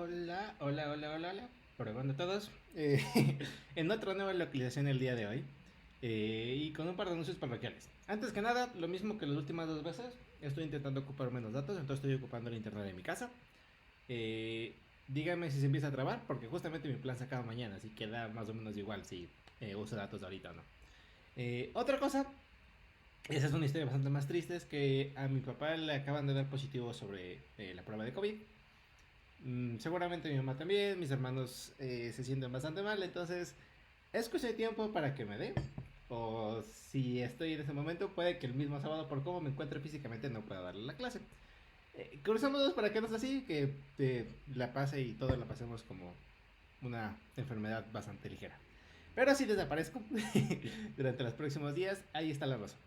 Hola, hola, hola, hola, hola. Probando todos. En otra nueva localización el día de hoy. Y con un par de anuncios parroquiales. Antes que nada, lo mismo que las últimas dos veces. Estoy intentando ocupar menos datos, entonces estoy ocupando el internet de mi casa. Eh, Dígame si se empieza a trabar, porque justamente mi plan se acaba mañana, así que da más o menos igual si uso datos ahorita o no. Otra cosa, esa es una historia bastante más triste, es que a mi papá le acaban de dar positivo sobre la prueba de COVID. Seguramente mi mamá también, mis hermanos se sienten bastante mal, entonces es cuestión de tiempo para que me dé. O si estoy en ese momento, puede que el mismo sábado, por cómo me encuentre físicamente, no pueda darle la clase. Cruzamos para que no sea así, que la pase y todo la pasemos como una enfermedad bastante ligera. Pero si desaparezco durante los próximos días, ahí está la razón.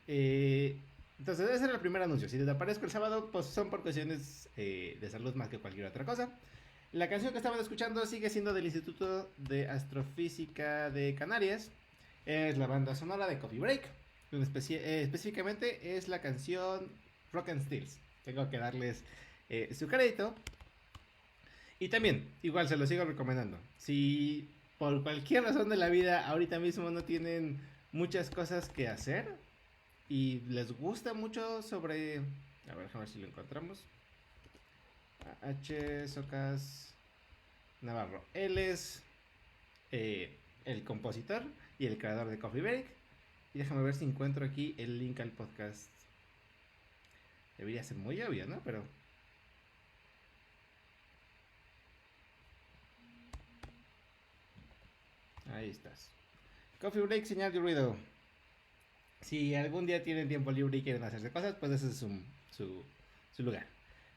Eh, entonces, ese era el primer anuncio. Si desaparezco el sábado, pues son por cuestiones de salud más que cualquier otra cosa. La canción que estaban escuchando sigue siendo del Instituto de Astrofísica de Canarias. Es la banda sonora de Coffee Break. Específicamente es la canción Rock and Steels. Tengo que darles su crédito. Y también, igual se lo sigo recomendando. Si por cualquier razón de la vida ahorita mismo no tienen muchas cosas que hacer y les gusta mucho sobre... A ver, a ver si lo encontramos. H. Socas Navarro. Él es el compositor y el creador de Coffee Break. Y déjame ver si encuentro aquí el link al podcast. Debería ser muy obvio, ¿no? Pero ahí estás. Coffee Break, señal de ruido. Si algún día tienen tiempo libre y quieren hacerse cosas, pues ese es su lugar.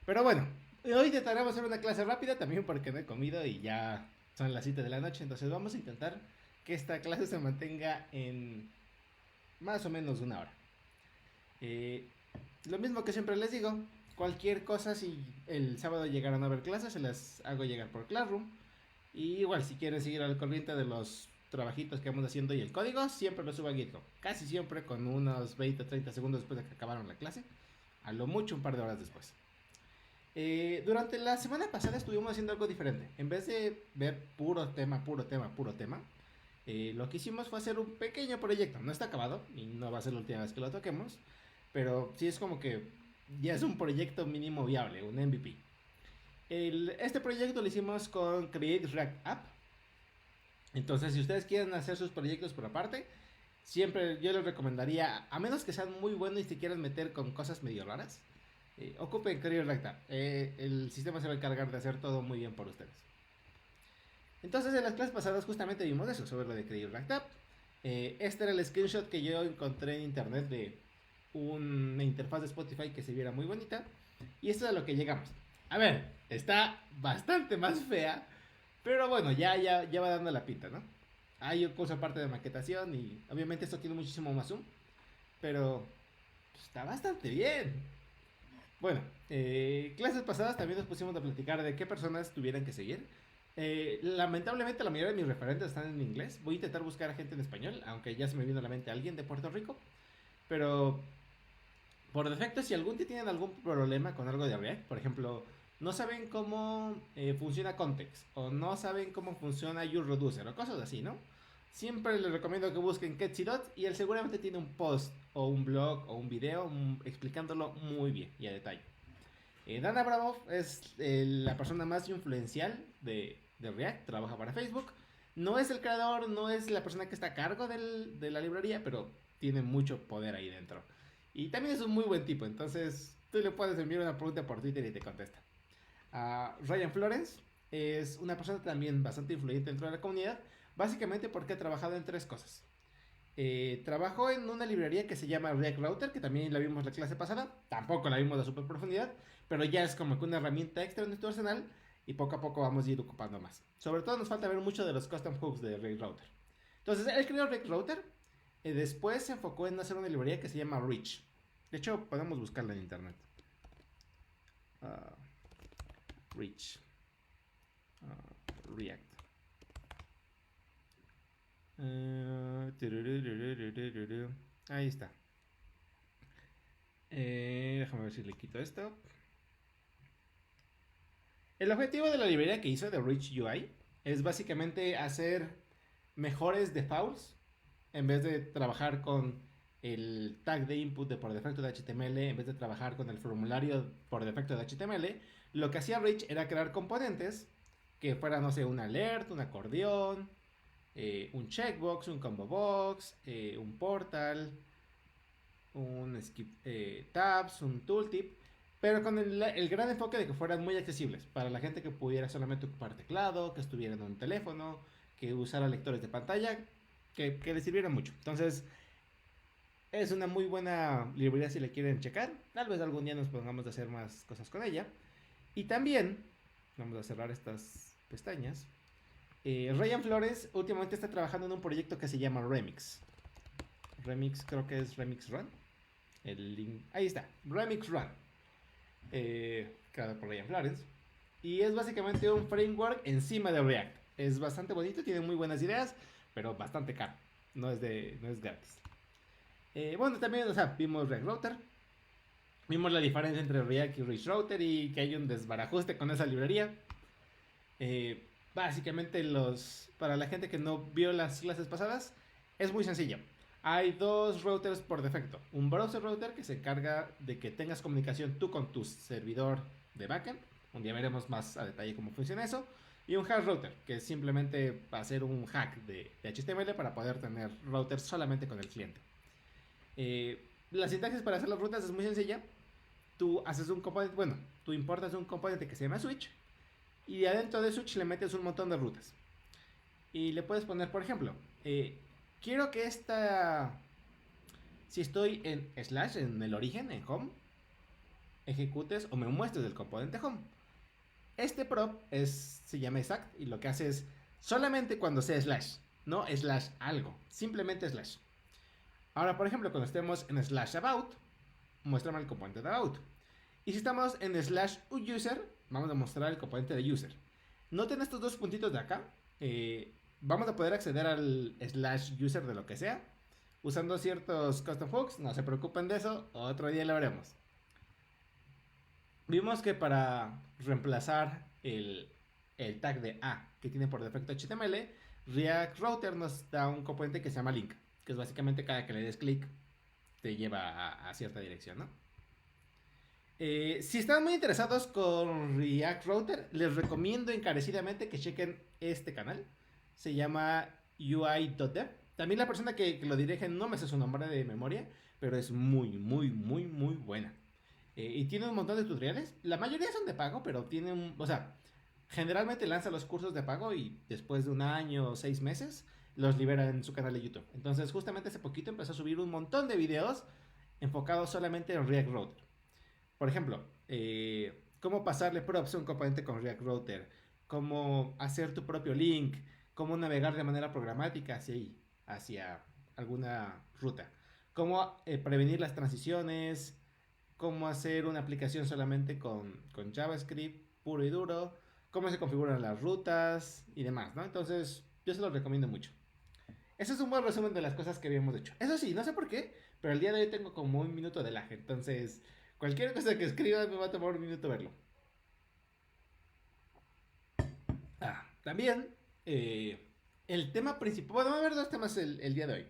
Pero bueno, hoy intentaremos hacer una clase rápida también porque no he comido y ya son las 7 de la noche. Entonces vamos a intentar que esta clase se mantenga en más o menos una hora. Eh, lo mismo que siempre les digo, cualquier cosa, si el sábado llegaron a ver clases, se las hago llegar por Classroom. Y igual, si quieren seguir al corriente de los trabajitos que vamos haciendo y el código, siempre lo subo a GitHub. Casi siempre con unos 20 o 30 segundos después de que acabaron la clase. A lo mucho un par de horas después. Durante la semana pasada estuvimos haciendo algo diferente. En vez de ver puro tema, puro tema, puro tema, lo que hicimos fue hacer un pequeño proyecto. No está acabado y no va a ser la última vez que lo toquemos. Pero sí es como que ya es un proyecto mínimo viable, un MVP. Este proyecto lo hicimos con Create React App. Entonces, si ustedes quieren hacer sus proyectos por aparte, siempre yo les recomendaría, a menos que sean muy buenos y se quieran meter con cosas medio raras, ocupen Create React App. El sistema se va a encargar de hacer todo muy bien por ustedes. Entonces, en las clases pasadas justamente vimos eso, sobre lo de Create React App. Este era el screenshot que yo encontré en internet de una interfaz de Spotify que se viera muy bonita. Y esto es a lo que llegamos. A ver, está bastante más fea, pero bueno, ya va dando la pinta, ¿no? Hay cosa aparte de maquetación y obviamente esto tiene muchísimo más zoom, pero pues, está bastante bien. Bueno, clases pasadas también nos pusimos a platicar de qué personas tuvieran que seguir. Lamentablemente la mayoría de mis referentes están en inglés. Voy a intentar buscar a gente en español, aunque ya se me vino a la mente alguien de Puerto Rico. Pero por defecto, si algún día tienen algún problema con algo de React, por ejemplo, no saben cómo funciona Context, o no saben cómo funciona UReducer, o cosas así, ¿no? Siempre les recomiendo que busquen Ketsidot y él seguramente tiene un post, o un blog, o un video explicándolo muy bien y a detalle. Dan Abramov es la persona más influencial de React, trabaja para Facebook. No es el creador, no es la persona que está a cargo de la librería, pero tiene mucho poder ahí dentro. Y también es un muy buen tipo, entonces tú le puedes enviar una pregunta por Twitter y te contesta. Ryan Florence es una persona también bastante influyente dentro de la comunidad, básicamente porque ha trabajado en tres cosas. Trabajó en una librería que se llama React Router, que también la vimos la clase pasada. Tampoco la vimos a super profundidad, pero ya es como que una herramienta extra en nuestro arsenal y poco a poco vamos a ir ocupando más. Sobre todo nos falta ver mucho de los custom hooks de React Router. Entonces, él creó React Router. Después se enfocó en hacer una librería que se llama Reach. De hecho, podemos buscarla en internet. Uh, Reach. React. Ahí está. Déjame ver si le quito esto. El objetivo de la librería que hizo de Rich UI es básicamente hacer mejores defaults en vez de trabajar con el tag de input de por defecto de HTML, en vez de trabajar con el formulario por defecto de HTML. Lo que hacía Rich era crear componentes que fueran, no sé, un alert, un acordeón, un checkbox, un combo box, un portal, un skip tabs, un tooltip, pero con el gran enfoque de que fueran muy accesibles para la gente que pudiera solamente ocupar teclado, que estuviera en un teléfono, que usara lectores de pantalla, que le sirviera mucho. Entonces, es una muy buena librería si le quieren checar. Tal vez algún día nos pongamos a hacer más cosas con ella. Y también, vamos a cerrar estas pestañas. Ryan Flores últimamente está trabajando en un proyecto que se llama Remix. Remix, creo que es Remix Run. El link, ahí está, Remix Run. Creado por Ryan Flores. Y es básicamente un framework encima de React. Es bastante bonito, tiene muy buenas ideas, pero bastante caro. No es gratis. Bueno, también, o sea, vimos React Router. Vimos la diferencia entre React y Rich Router y que hay un desbarajuste con esa librería. Básicamente, para la gente que no vio las clases pasadas, es muy sencillo. Hay dos routers por defecto. Un browser router que se encarga de que tengas comunicación tú con tu servidor de backend. Un día veremos más a detalle cómo funciona eso. Y un hash router, que es simplemente hacer un hack de HTML para poder tener routers solamente con el cliente. La sintaxis para hacer las rutas es muy sencilla. Tú haces un componente, bueno, tú importas un componente que se llama switch y adentro de switch le metes un montón de rutas. Y le puedes poner, por ejemplo, quiero que si estoy en slash, en el origen, en home, ejecutes o me muestres el componente home. Este prop se llama exact y lo que hace es solamente cuando sea slash, no slash algo, simplemente slash. Ahora, por ejemplo, cuando estemos en slash about, muéstrame el componente de about. Y si estamos en slash user, vamos a mostrar el componente de user. Noten estos dos puntitos de acá. Vamos a poder acceder al slash user de lo que sea usando ciertos custom hooks. No se preocupen de eso, otro día lo veremos. Vimos que para reemplazar el tag de A que tiene por defecto HTML, React Router nos da un componente que se llama link, que es básicamente cada que le des clic te lleva a cierta dirección, ¿no? Si están muy interesados con React Router, les recomiendo encarecidamente que chequen este canal. Se llama UI.dev. También la persona que lo dirige, no me sé su nombre de memoria, pero es muy, muy, muy, muy buena. Y tiene un montón de tutoriales. La mayoría son de pago, pero tiene o sea, generalmente lanza los cursos de pago y después de un año o 6 meses los libera en su canal de YouTube. Entonces, justamente hace poquito empezó a subir un montón de videos enfocados solamente en React Router. Por ejemplo, cómo pasarle props a un componente con React Router, cómo hacer tu propio link, cómo navegar de manera programática hacia alguna ruta, cómo prevenir las transiciones, cómo hacer una aplicación solamente con JavaScript puro y duro, cómo se configuran las rutas y demás, ¿no? Entonces, yo se los recomiendo mucho. Ese es un buen resumen de las cosas que habíamos hecho. Eso sí, no sé por qué, pero el día de hoy tengo como un minuto de lag. Entonces, cualquier cosa que escriba me va a tomar un minuto verlo. También, el tema principal. Bueno, va a haber dos temas el día de hoy.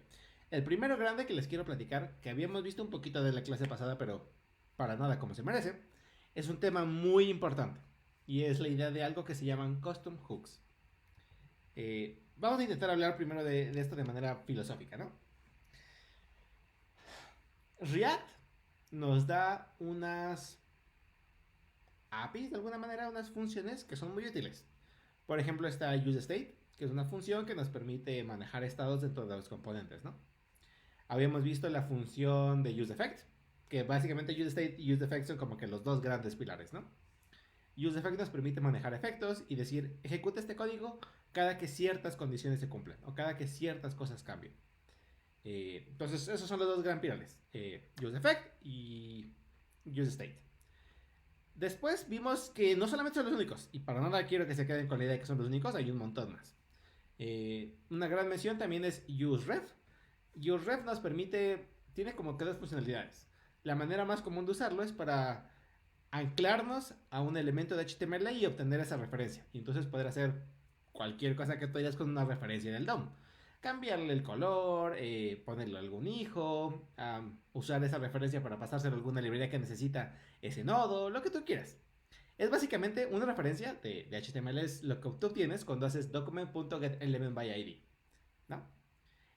El primero grande que les quiero platicar, que habíamos visto un poquito de la clase pasada, pero para nada como se merece, es un tema muy importante. Y es la idea de algo que se llaman custom hooks. Vamos a intentar hablar primero de esto de manera filosófica, ¿no? React nos da unas APIs, de alguna manera, unas funciones que son muy útiles. Por ejemplo, está useState, que es una función que nos permite manejar estados dentro de los componentes, ¿no? Habíamos visto la función de useEffect, que básicamente useState y useEffect son como que los dos grandes pilares, ¿no? UseEffect nos permite manejar efectos y decir, ejecuta este código cada que ciertas condiciones se cumplen o cada que ciertas cosas cambien. Entonces, esos son los dos gran pilares, useEffect y useState. Después vimos que no solamente son los únicos, y para nada quiero que se queden con la idea de que son los únicos, hay un montón más. Una gran mención también es useRef. useRef nos permite, tiene como que dos funcionalidades. La manera más común de usarlo es para anclarnos a un elemento de HTML y obtener esa referencia. Y entonces poder hacer cualquier cosa que tú hayas con una referencia en el DOM. Cambiarle el color, ponerle algún hijo, usar esa referencia para pasárselo a alguna librería que necesita ese nodo, lo que tú quieras. Es básicamente una referencia de HTML, es lo que tú obtienes cuando haces document.getElementById, ¿no?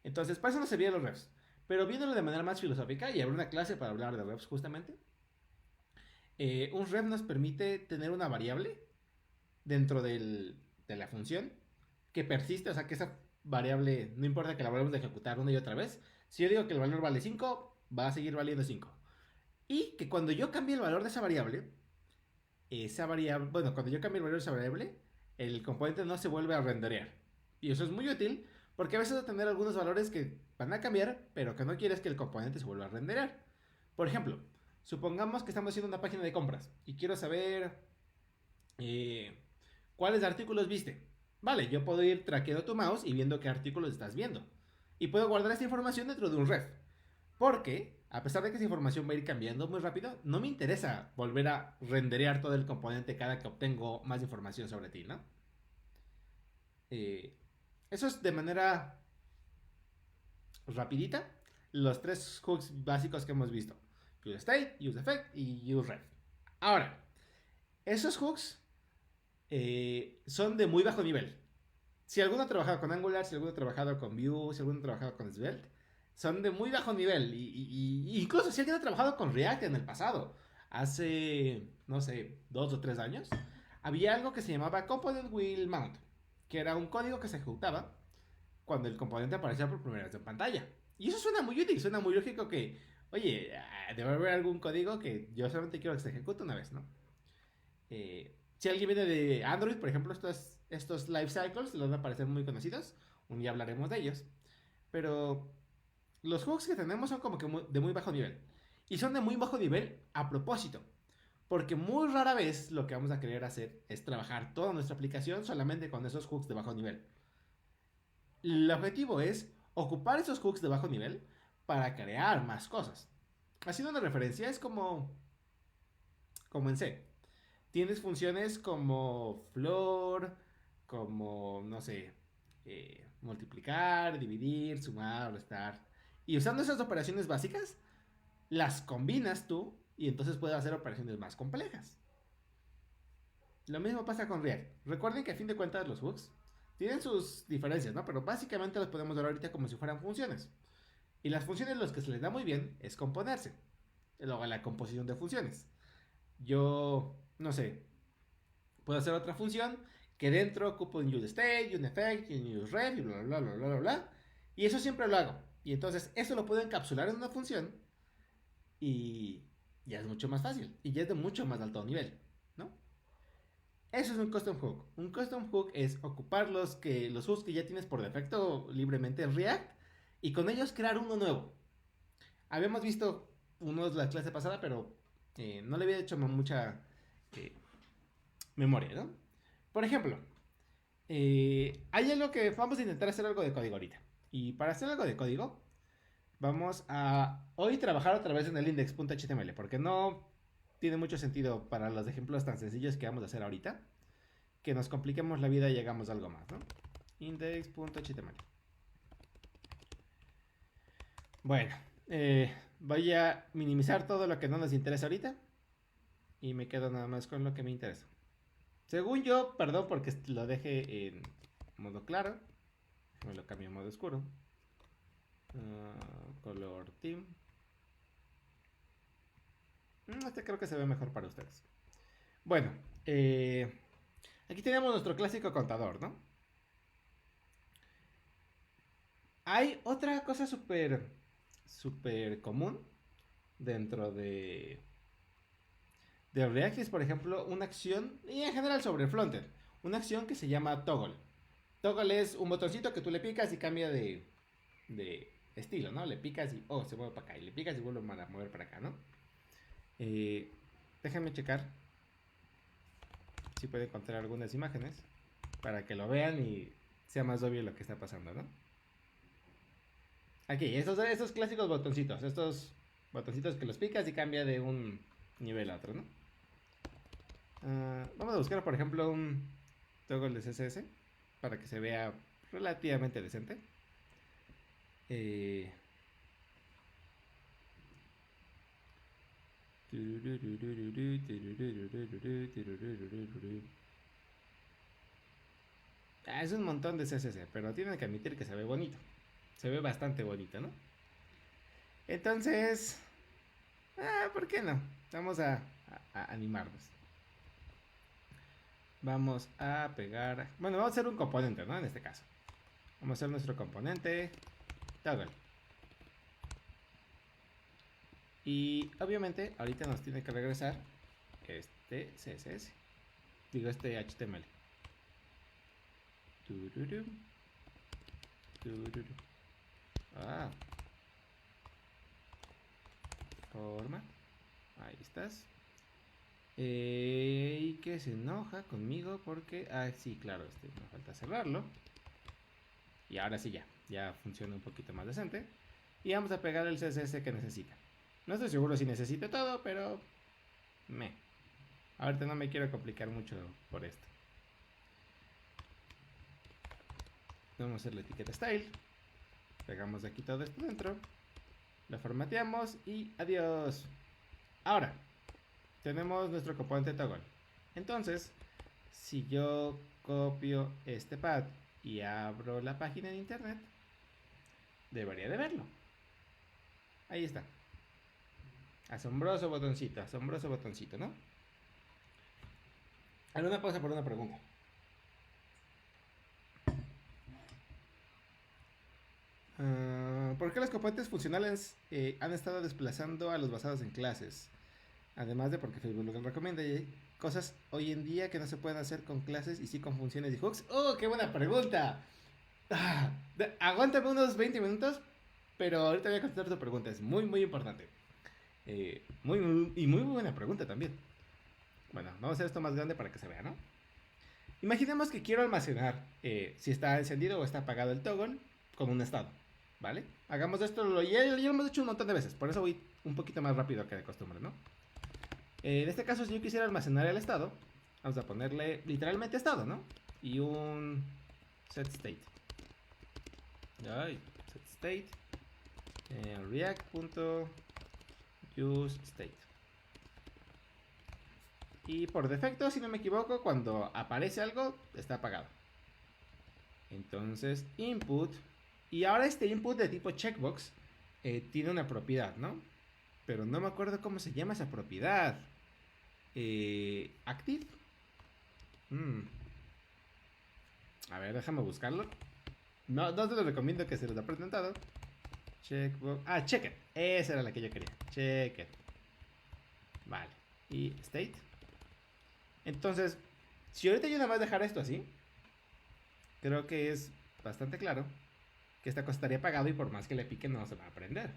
Entonces, para eso nos servían los refs. Pero viéndolo de manera más filosófica, y habrá una clase para hablar de refs justamente, un ref nos permite tener una variable dentro de la función que persiste, o sea que esa variable, no importa que la volvamos a ejecutar una y otra vez, si yo digo que el valor vale 5, va a seguir valiendo 5. Y que cuando yo cambie el valor de esa variable, bueno, cuando yo cambie el valor de esa variable, el componente no se vuelve a renderear. Y eso es muy útil porque a veces va a tener algunos valores que van a cambiar, pero que no quieres que el componente se vuelva a renderear. Por ejemplo, supongamos que estamos haciendo una página de compras y quiero saber eh, cuáles artículos viste. Vale, yo puedo ir traqueando tu mouse y viendo qué artículos estás viendo. Y puedo guardar esta información dentro de un ref. Porque, a pesar de que esa información va a ir cambiando muy rápido, no me interesa volver a renderear todo el componente cada que obtengo más información sobre ti, ¿no? Eh, Eso es de manera rapidita los tres hooks básicos que hemos visto. UseState, UseEffect y UseRef. Ahora, esos hooks son de muy bajo nivel. Si alguno ha trabajado con Angular, si alguno ha trabajado con Vue, si alguno ha trabajado con Svelte, son de muy bajo nivel. Y incluso si alguien ha trabajado con React en el pasado, hace, no sé, 2 o 3 años, había algo que se llamaba Component Will Mount, que era un código que se ejecutaba cuando el componente aparecía por primera vez en pantalla. Y eso suena muy útil, suena muy lógico que, oye, debe haber algún código que yo solamente quiero que se ejecute una vez, ¿no? Si alguien viene de Android, por ejemplo, estos life cycles les van a parecer muy conocidos. Un día hablaremos de ellos. Pero los hooks que tenemos son como que de muy bajo nivel. Y son de muy bajo nivel a propósito. Porque muy rara vez lo que vamos a querer hacer es trabajar toda nuestra aplicación solamente con esos hooks de bajo nivel. El objetivo es ocupar esos hooks de bajo nivel para crear más cosas. Haciendo una referencia, es como en C. Tienes funciones como floor, como, no sé, multiplicar, dividir, sumar, restar. Y usando esas operaciones básicas, las combinas tú y entonces puedes hacer operaciones más complejas. Lo mismo pasa con React. Recuerden que a fin de cuentas los hooks tienen sus diferencias, ¿no? Pero básicamente los podemos ver ahorita como si fueran funciones. Y las funciones los que se les da muy bien es componerse. Luego la composición de funciones. Yo, no sé, puedo hacer otra función que dentro ocupo un useState, un effect, un useRef y bla, bla, bla, bla, bla, bla. Y eso siempre lo hago. Y entonces eso lo puedo encapsular en una función y ya es mucho más fácil. Y ya es de mucho más alto nivel, ¿no? Eso es un custom hook. Un custom hook es ocupar los hooks que ya tienes por defecto libremente en React y con ellos crear uno nuevo. Habíamos visto uno de la clase pasada, pero no le había hecho mucha eh, memoria, ¿no? Por ejemplo, hay algo que vamos a intentar hacer algo de código ahorita. Y para hacer algo de código, vamos a hoy trabajar otra vez en el index.html, porque no tiene mucho sentido para los ejemplos tan sencillos que vamos a hacer ahorita, que nos compliquemos la vida y llegamos a algo más, ¿no? Index.html. Bueno, voy a minimizar todo lo que no nos interesa ahorita y me quedo nada más con lo que me interesa. Según yo, perdón porque lo deje en modo claro, me lo cambio a modo oscuro. Color team. Este creo que se ve mejor para ustedes. Bueno, aquí tenemos nuestro clásico contador, ¿no? Hay otra cosa súper común dentro de React es, por ejemplo, una acción, y en general sobre el frontend, una acción que se llama toggle. Toggle es un botoncito que tú le picas y cambia de estilo, ¿no? Le picas y, se mueve para acá, y le picas y vuelve a mover para acá, ¿no? Déjenme checar si puedo encontrar algunas imágenes para que lo vean y sea más obvio lo que está pasando, ¿no? Aquí, estos clásicos botoncitos, estos botoncitos que los picas y cambia de un nivel a otro, ¿no? Vamos a buscar, por ejemplo, un toggle de CSS para que se vea relativamente decente. Es un montón de CSS, pero tienen que admitir que se ve bonito. Se ve bastante bonito, ¿no? Entonces, ¿por qué no? Vamos a animarnos. Vamos a pegar... Bueno, vamos a hacer un componente, ¿no? En este caso. Vamos a hacer nuestro componente toggle. Y obviamente ahorita nos tiene que regresar este CSS. Digo, este HTML. Tururu. Tururu. Forma. Ahí estás. Y que se enoja conmigo porque... sí, claro, me falta cerrarlo. Y ahora sí ya funciona un poquito más decente. Y vamos a pegar el CSS que necesita. No estoy seguro si necesito todo, pero... Ahorita no me quiero complicar mucho por esto. Vamos a hacer la etiqueta style. Pegamos aquí todo esto dentro. Lo formateamos y adiós. Ahora, tenemos nuestro componente toggle. Entonces, si yo copio este pad y abro la página de internet, debería de verlo. Ahí está. Asombroso botoncito, ¿no? Alguna pausa por una pregunta. ¿Por qué los componentes funcionales han estado desplazando a los basados en clases? Además de porque Facebook lo recomienda. Y hay cosas hoy en día que no se pueden hacer con clases y sí con funciones y hooks. ¡Oh, qué buena pregunta! Aguántame unos 20 minutos, pero ahorita voy a contestar tu pregunta. Es muy, muy importante. Muy buena pregunta también. Bueno, vamos a hacer esto más grande para que se vea, ¿no? Imaginemos que quiero almacenar si está encendido o está apagado el toggle con un estado, ¿vale? Hagamos esto, ya lo hemos hecho un montón de veces, por eso voy un poquito más rápido que de costumbre, ¿no? En este caso, si yo quisiera almacenar el estado, vamos a ponerle literalmente estado, ¿no? Y un set state. Set state. React.useState. Y por defecto, si no me equivoco, cuando aparece algo, está apagado. Entonces, input. Y ahora este input de tipo checkbox tiene una propiedad, ¿no? Pero no me acuerdo cómo se llama esa propiedad. Active. A ver, déjame buscarlo. No te lo recomiendo que se los aprendan todo. Checkbox. Check it. Esa era la que yo quería. Check it. Vale. Y state. Entonces, si ahorita yo nada más dejar esto así, creo que es bastante claro que esta cosa estaría apagado y por más que le pique no se va a prender.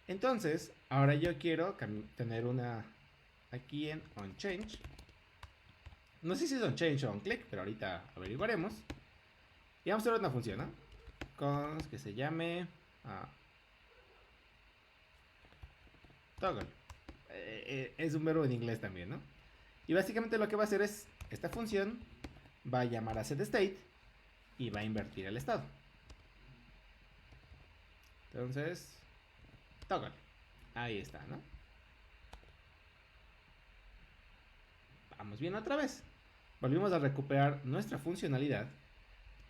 Entonces, ahora yo quiero tener una aquí en onChange. No sé si es onChange o onClick, pero ahorita averiguaremos. Y vamos a hacer una función, ¿no? Que se llame toggle. Es un verbo en inglés también, ¿no? Y básicamente lo que va a hacer es, esta función va a llamar a setState y va a invertir el estado. Entonces, toggle. Ahí está, ¿no? Vamos bien otra vez. Volvimos a recuperar nuestra funcionalidad.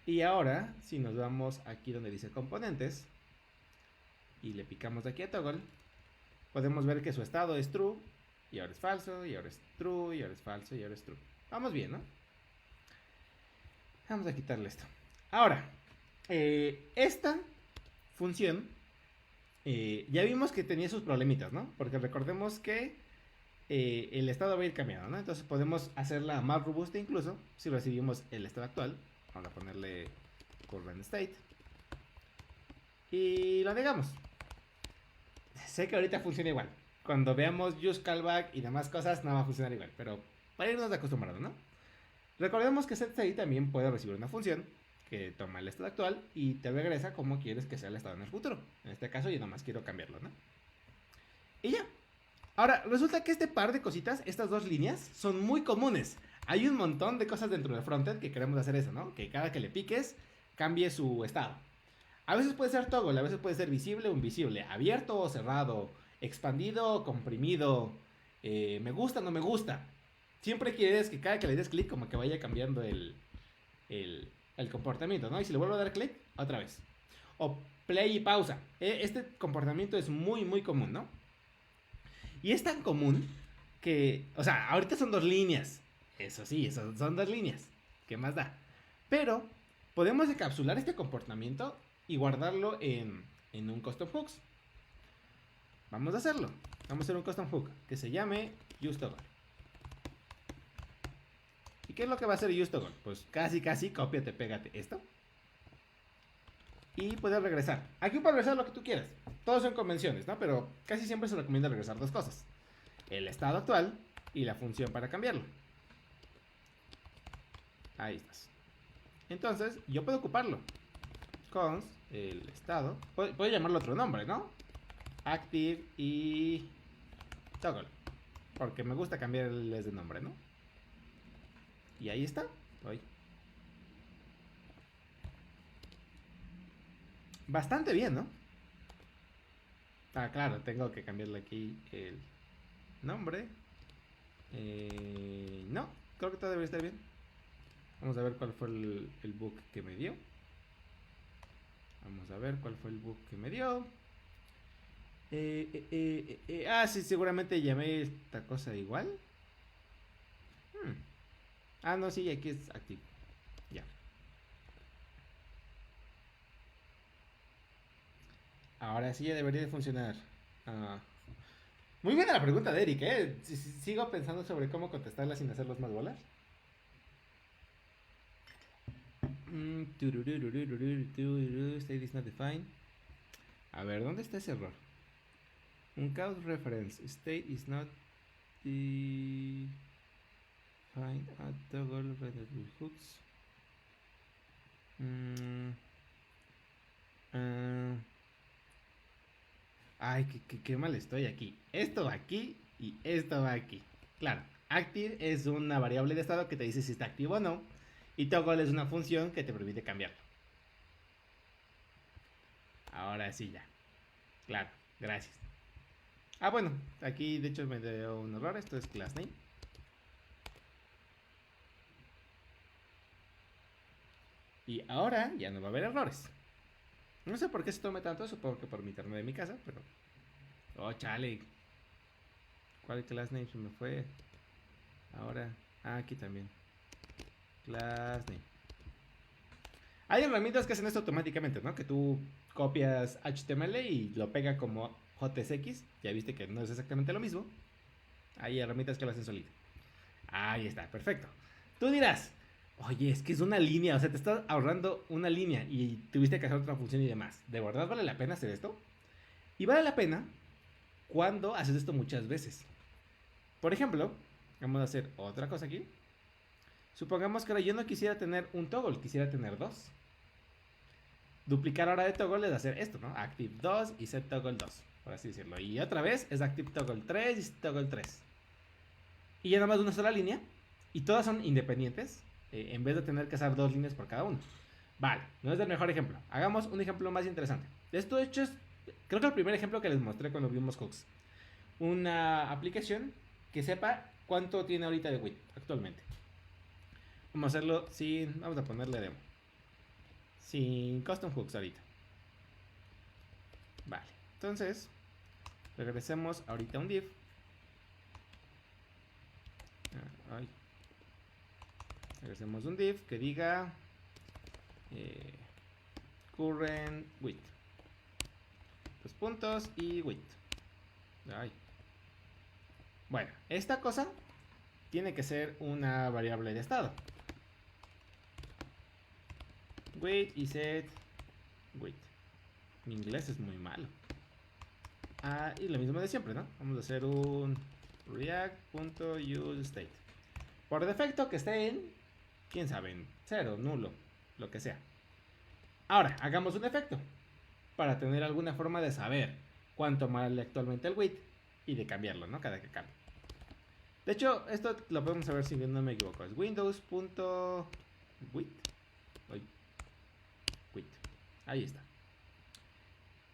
Y ahora, si nos vamos aquí donde dice componentes y le picamos aquí a toggle, podemos ver que su estado es true, y ahora es falso, y ahora es true, y ahora es falso, y ahora es true. Vamos bien, ¿no? Vamos a quitarle esto. Ahora, esta función, ya vimos que tenía sus problemitas, ¿no? Porque recordemos que el estado va a ir cambiando, ¿no? Entonces podemos hacerla más robusta incluso si recibimos el estado actual. Vamos a ponerle current state. Y lo negamos. Sé que ahorita funciona igual. Cuando veamos use callback y demás cosas, no va a funcionar igual. Pero para irnos acostumbrados, ¿no? Recordemos que setState también puede recibir una función que toma el estado actual y te regresa como quieres que sea el estado en el futuro. En este caso yo nada más quiero cambiarlo, ¿no? Y ya. Ahora, resulta que este par de cositas, estas dos líneas, son muy comunes. Hay un montón de cosas dentro del frontend que queremos hacer eso, ¿no? Que cada que le piques, cambie su estado. A veces puede ser toggle, a veces puede ser visible o invisible, abierto o cerrado, expandido o comprimido, me gusta o no me gusta. Siempre quieres que cada que le des clic como que vaya cambiando el comportamiento, ¿no? Y si le vuelvo a dar clic, otra vez. O play y pausa. Este comportamiento es muy, muy común, ¿no? Y es tan común que, o sea, ahorita son dos líneas. Eso sí, son dos líneas. ¿Qué más da? Pero podemos encapsular este comportamiento y guardarlo en un custom hooks. Vamos a hacerlo. Vamos a hacer un custom hook que se llame useToggle. ¿Y qué es lo que va a hacer useToggle? Pues casi, cópiate, pégate esto. Y puedes regresar. Aquí puedes regresar lo que tú quieras. Todos son convenciones, ¿no? Pero casi siempre se recomienda regresar dos cosas. El estado actual y la función para cambiarlo. Ahí estás. Entonces, yo puedo ocuparlo. Const, el estado. Puedo llamarlo otro nombre, ¿no? Active y toggle. Porque me gusta cambiarles de nombre, ¿no? Y ahí está. Hoy. Bastante bien, ¿no? Ah, claro, tengo que cambiarle aquí el nombre. No, creo que todo debería estar bien. Vamos a ver cuál fue el bug que me dio. Vamos a ver cuál fue el bug que me dio. Sí, seguramente llamé esta cosa igual. Ah, no, sí, aquí es activo. Ya. Ahora sí ya debería de funcionar. Muy buena la pregunta de Eric, ¿eh? Sigo pensando sobre cómo contestarla sin hacerlos más bolas. State is not defined. A ver, ¿dónde está ese error? Un count reference. State is not defined at toggle with hooks. Ay, qué mal estoy aquí. Esto va aquí y esto va aquí. Claro, active es una variable de estado que te dice si está activo o no. Y toggle es una función que te permite cambiarlo. Ahora sí ya. Claro, gracias. Ah, bueno, aquí de hecho me dio un error. Esto es class name. Y ahora ya no va a haber errores. No sé por qué se tome tanto, supongo que por mi internet de mi casa, pero... Oh, chale. ¿Cuál class name se me fue? Ahora... Ah, aquí también. Class name. Hay herramientas que hacen esto automáticamente, ¿no? Que tú copias HTML y lo pega como JSX. Ya viste que no es exactamente lo mismo. Hay herramientas que lo hacen solito. Ahí está, perfecto. Tú dirás, oye, es que es una línea, o sea, te estás ahorrando una línea y tuviste que hacer otra función y demás. ¿De verdad vale la pena hacer esto? Y vale la pena cuando haces esto muchas veces. Por ejemplo, vamos a hacer otra cosa aquí. Supongamos que ahora yo no quisiera tener un toggle, quisiera tener dos. Duplicar ahora de toggle es hacer esto, ¿no? Active 2 y set toggle 2, por así decirlo. Y otra vez es active toggle 3 y set toggle 3. Y ya nada más una sola línea. Y todas son independientes. En vez de tener que hacer dos líneas por cada uno. Vale, no es el mejor ejemplo. Hagamos un ejemplo más interesante. Esto de hecho es, creo que el primer ejemplo que les mostré cuando vimos hooks. Una aplicación que sepa cuánto tiene ahorita de width actualmente. Vamos a hacerlo sin, vamos a ponerle demo. Sin custom hooks ahorita. Vale, entonces regresemos ahorita a un div. Regresemos a un div que diga current width. Dos puntos y width. Ay. Bueno, esta cosa tiene que ser una variable de estado. Width y set width. Mi inglés es muy malo. Y lo mismo de siempre, ¿no? Vamos a hacer un react.useState. Por defecto que esté en, quién sabe, en 0, nulo, lo que sea. Ahora, hagamos un efecto para tener alguna forma de saber cuánto vale actualmente el width y de cambiarlo, ¿no? Cada que cambie. De hecho, esto lo podemos saber si no me equivoco. Es windows.with. Quit. Ahí está.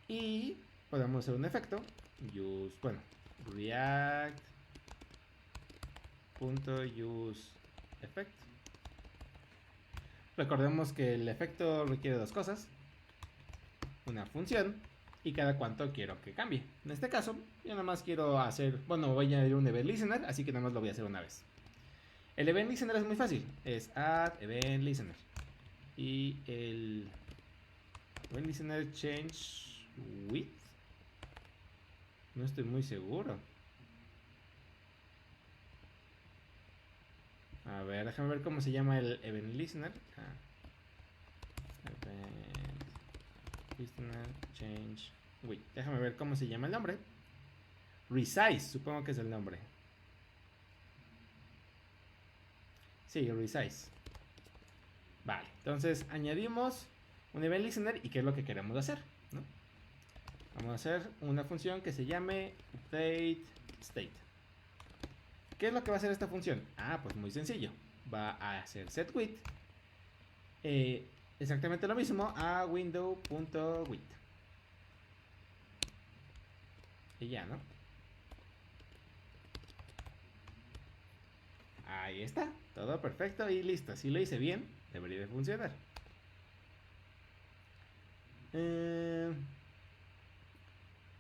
Y podemos hacer un efecto. React.useEffect. Recordemos que el efecto requiere dos cosas. Una función y cada cuánto quiero que cambie. En este caso, yo nada más quiero hacer, bueno, voy a añadir un event listener, así que nada más lo voy a hacer una vez. El event listener es muy fácil, es add event listener. Y el event listener change width. No estoy muy seguro. A ver, déjame ver cómo se llama el event listener. Event listener change width. Déjame ver cómo se llama el nombre. Resize, supongo que es el nombre. Sí, resize. Vale, entonces añadimos un event listener y qué es lo que queremos hacer, ¿no? Vamos a hacer una función que se llame update state. ¿Qué es lo que va a hacer esta función? Pues muy sencillo. Va a hacer setWidth. Exactamente lo mismo a window.width. Y ya, ¿no? Ahí está. Todo perfecto y listo. Si lo hice bien, debería de funcionar.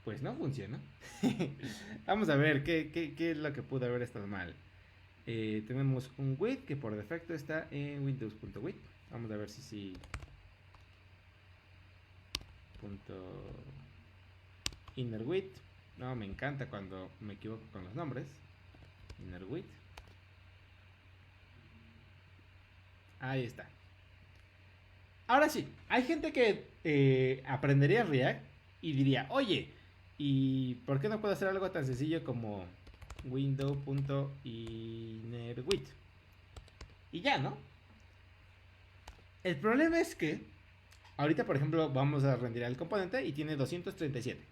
Pues no funciona. Vamos a ver qué es lo que pudo haber estado mal. Tenemos un width que por defecto está en windows.width. Vamos a ver si inner width. No, me encanta cuando me equivoco con los nombres. Inner width. Ahí está. Ahora sí, hay gente que aprendería React y diría, oye, ¿y por qué no puedo hacer algo tan sencillo como window.innerWidth? Y ya, ¿no? El problema es que ahorita, por ejemplo, vamos a renderizar el componente y tiene 237.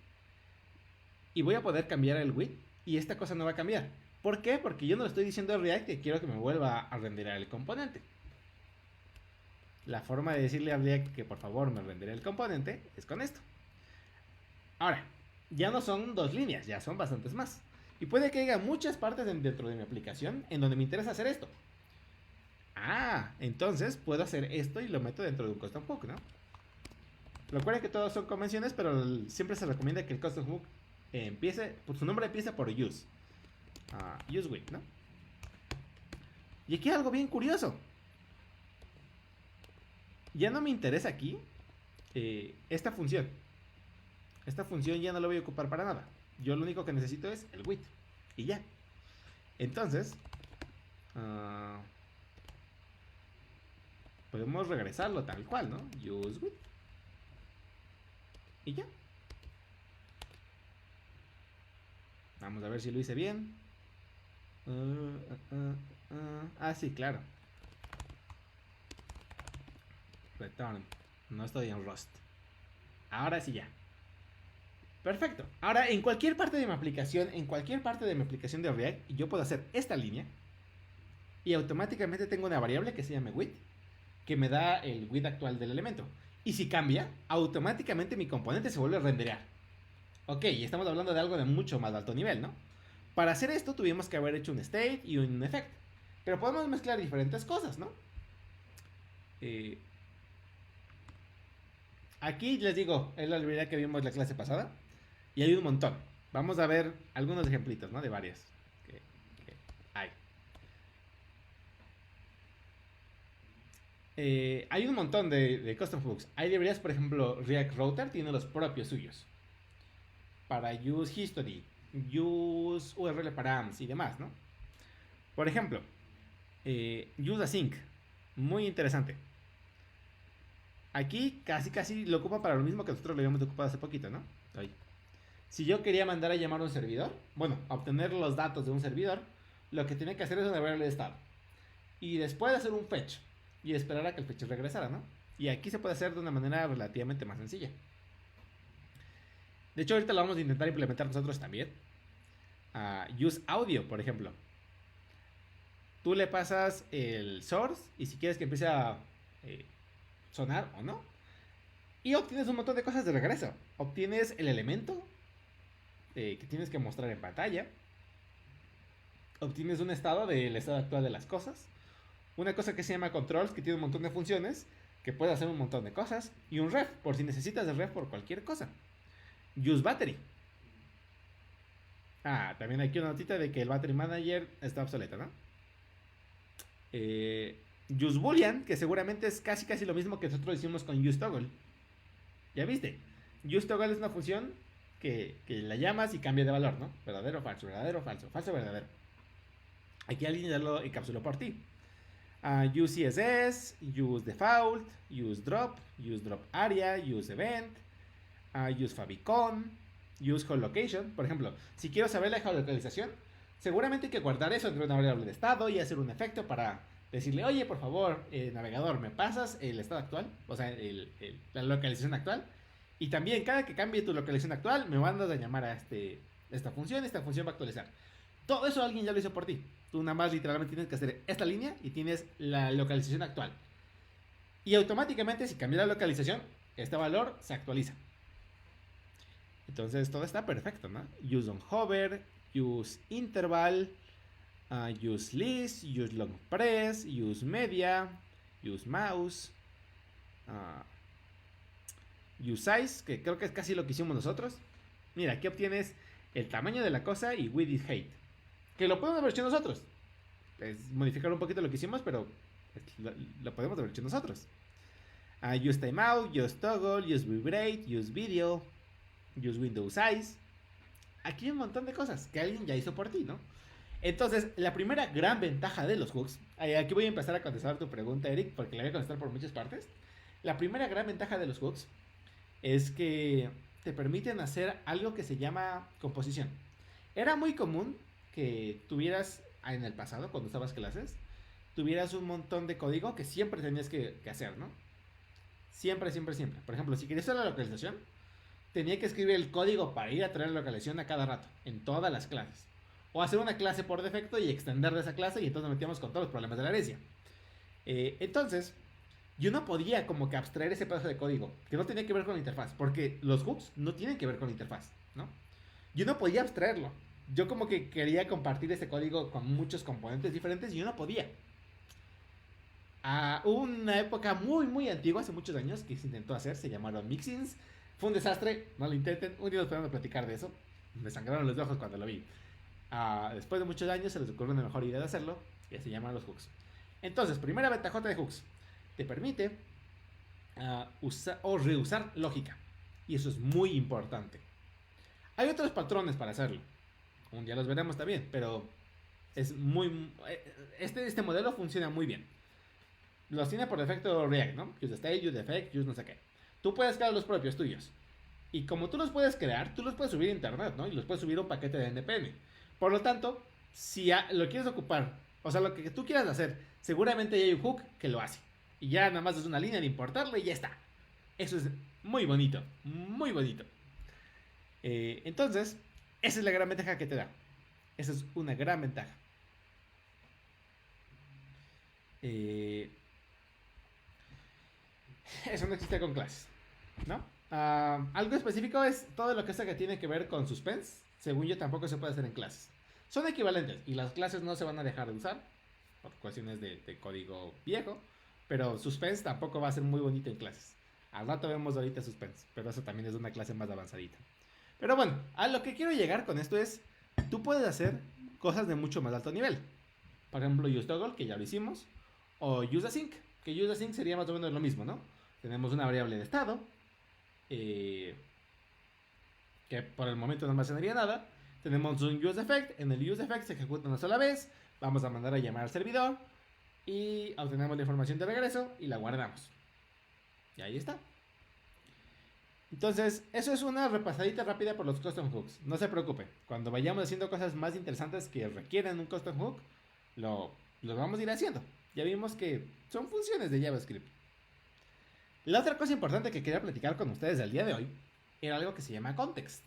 Y voy a poder cambiar el width y esta cosa no va a cambiar. ¿Por qué? Porque yo no le estoy diciendo a React que quiero que me vuelva a renderizar el componente. La forma de decirle a React que por favor me renderice el componente es con esto. Ahora, ya no son 2 líneas, ya son bastantes más. Y puede que haya muchas partes dentro de mi aplicación en donde me interesa hacer esto. Entonces puedo hacer esto y lo meto dentro de un custom hook, ¿no? Recuerden que todos son convenciones, pero siempre se recomienda que el custom hook su nombre empieza por use. Use with, ¿no? Y aquí hay algo bien curioso. Ya no me interesa aquí esta función. Esta función ya no la voy a ocupar para nada. Yo lo único que necesito es el width. Y ya. Entonces, podemos regresarlo tal cual, ¿no? Use width. Y ya. Vamos a ver si lo hice bien. Sí, claro. Return. No estoy en Rust. Ahora sí ya. Perfecto. Ahora, en cualquier parte de mi aplicación, de React, yo puedo hacer esta línea y automáticamente tengo una variable que se llama width, que me da el width actual del elemento. Y si cambia, automáticamente mi componente se vuelve a renderear. Ok, y estamos hablando de algo de mucho más alto nivel, ¿no? Para hacer esto tuvimos que haber hecho un state y un effect. Pero podemos mezclar diferentes cosas, ¿no? Aquí les digo, es la librería que vimos la clase pasada. Y hay un montón. Vamos a ver algunos ejemplitos, ¿no? De varias que hay. Hay un montón de custom hooks. Hay librerías, por ejemplo, React Router tiene los propios suyos. Para use history, use URL params y demás, ¿no? Por ejemplo, use async. Muy interesante. Aquí casi lo ocupa para lo mismo que nosotros lo habíamos ocupado hace poquito, ¿no? Ahí. Si yo quería mandar a llamar a un servidor, bueno, obtener los datos de un servidor, lo que tenía que hacer es una variable de estado. Y después hacer un fetch. Y esperar a que el fetch regresara, ¿no? Y aquí se puede hacer de una manera relativamente más sencilla. De hecho, ahorita lo vamos a intentar implementar nosotros también. Use audio, por ejemplo. Tú le pasas el source y si quieres que empiece a eh, sonar o no. Y obtienes un montón de cosas de regreso. Obtienes el elemento que tienes que mostrar en pantalla. Obtienes un estado del estado actual de las cosas. Una cosa que se llama controls, que tiene un montón de funciones, que puede hacer un montón de cosas. Y un ref, por si necesitas el ref por cualquier cosa. Use battery. También aquí una notita de que el battery manager está obsoleto, ¿no? Use boolean, que seguramente es casi lo mismo que nosotros hicimos con use toggle. ¿Ya viste? Use toggle es una función que la llamas y cambia de valor, ¿no? Verdadero, falso, falso, verdadero. Aquí alguien ya lo encapsuló por ti. Use CSS, use default, use drop area, use event, use favicon, use geolocation. Por ejemplo, si quiero saber la geolocalización, seguramente hay que guardar eso entre una variable de estado y hacer un efecto para decirle, oye, por favor, navegador, ¿me pasas el estado actual? O sea, la localización actual. Y también, cada que cambie tu localización actual, me mandas a llamar a esta función va a actualizar. Todo eso alguien ya lo hizo por ti. Tú nada más literalmente tienes que hacer esta línea y tienes la localización actual. Y automáticamente, si cambia la localización, este valor se actualiza. Entonces todo está perfecto, ¿no? Use on hover, use interval, use list, use long press, use media, use mouse, use size, que creo que es casi lo que hicimos nosotros. Mira, aquí obtienes el tamaño de la cosa y width is height, que lo podemos haber hecho nosotros. Es modificar un poquito lo que hicimos, pero lo podemos haber hecho nosotros. Use timeout, use toggle, use vibrate, use video, use window size. Aquí hay un montón de cosas que alguien ya hizo por ti, ¿no? Entonces, la primera gran ventaja de los hooks, aquí voy a empezar a contestar tu pregunta, Eric, porque la voy a contestar por muchas partes. La primera gran ventaja de los hooks es que te permiten hacer algo que se llama composición. Era muy común que tuvieras, en el pasado, cuando estabas clases, tuvieras un montón de código que siempre tenías que hacer, ¿no? Siempre. Por ejemplo, si querías hacer la localización, tenía que escribir el código para ir a traer la localización a cada rato, en todas las clases. O hacer una clase por defecto y extender de esa clase y entonces nos metíamos con todos los problemas de la herencia. Entonces, yo no podía como que abstraer ese pedazo de código que no tenía que ver con la interfaz, porque los hooks no tienen que ver con la interfaz, ¿no? Yo no podía abstraerlo. Yo como que quería compartir ese código con muchos componentes diferentes y yo no podía. Hubo una época muy antigua, hace muchos años, que se intentó hacer, se llamaron mixins. Fue un desastre, no lo intenten. Un día nos podemos platicar de eso. Me sangraron los ojos cuando lo vi. Después de muchos años se les ocurrió una mejor idea de hacerlo, y se llaman los hooks. Entonces, primera ventajota de hooks, te permite usar o reusar lógica. Y eso es muy importante. Hay otros patrones para hacerlo. Un día los veremos también, pero es muy... Este modelo funciona muy bien. Los tiene por defecto React, ¿no? Use state, use effect, use no sé qué. Tú puedes crear los propios tuyos. Y como tú los puedes crear, tú los puedes subir a internet, ¿no? Y los puedes subir a un paquete de NPM. Por lo tanto, si lo quieres ocupar, o sea, lo que tú quieras hacer, seguramente hay un hook que lo hace. Y ya nada más es una línea de importarlo y ya está. Eso es muy bonito, muy bonito. Entonces, esa es la gran ventaja que te da. Esa es una gran ventaja. Eso no existe con clases, ¿no? Algo específico es todo lo que tiene que ver con suspense. Según yo, tampoco se puede hacer en clases. Son equivalentes y las clases no se van a dejar de usar por cuestiones de código viejo. Pero suspense tampoco va a ser muy bonito en clases. Al rato vemos ahorita suspense, pero eso también es una clase más avanzadita. Pero bueno, a lo que quiero llegar con esto es, tú puedes hacer cosas de mucho más alto nivel. Por ejemplo, use toggle, que ya lo hicimos, o use async, que use async sería más o menos lo mismo, ¿no? Tenemos una variable de estado, que por el momento no almacenaría nada. Tenemos un use effect, en el use effect se ejecuta una sola vez, vamos a mandar a llamar al servidor, y obtenemos la información de regreso y la guardamos. Y ahí está. Entonces, eso es una repasadita rápida por los custom hooks. No se preocupe, cuando vayamos haciendo cosas más interesantes que requieren un custom hook, lo vamos a ir haciendo. Ya vimos que son funciones de JavaScript. La otra cosa importante que quería platicar con ustedes el día de hoy era algo que se llama context.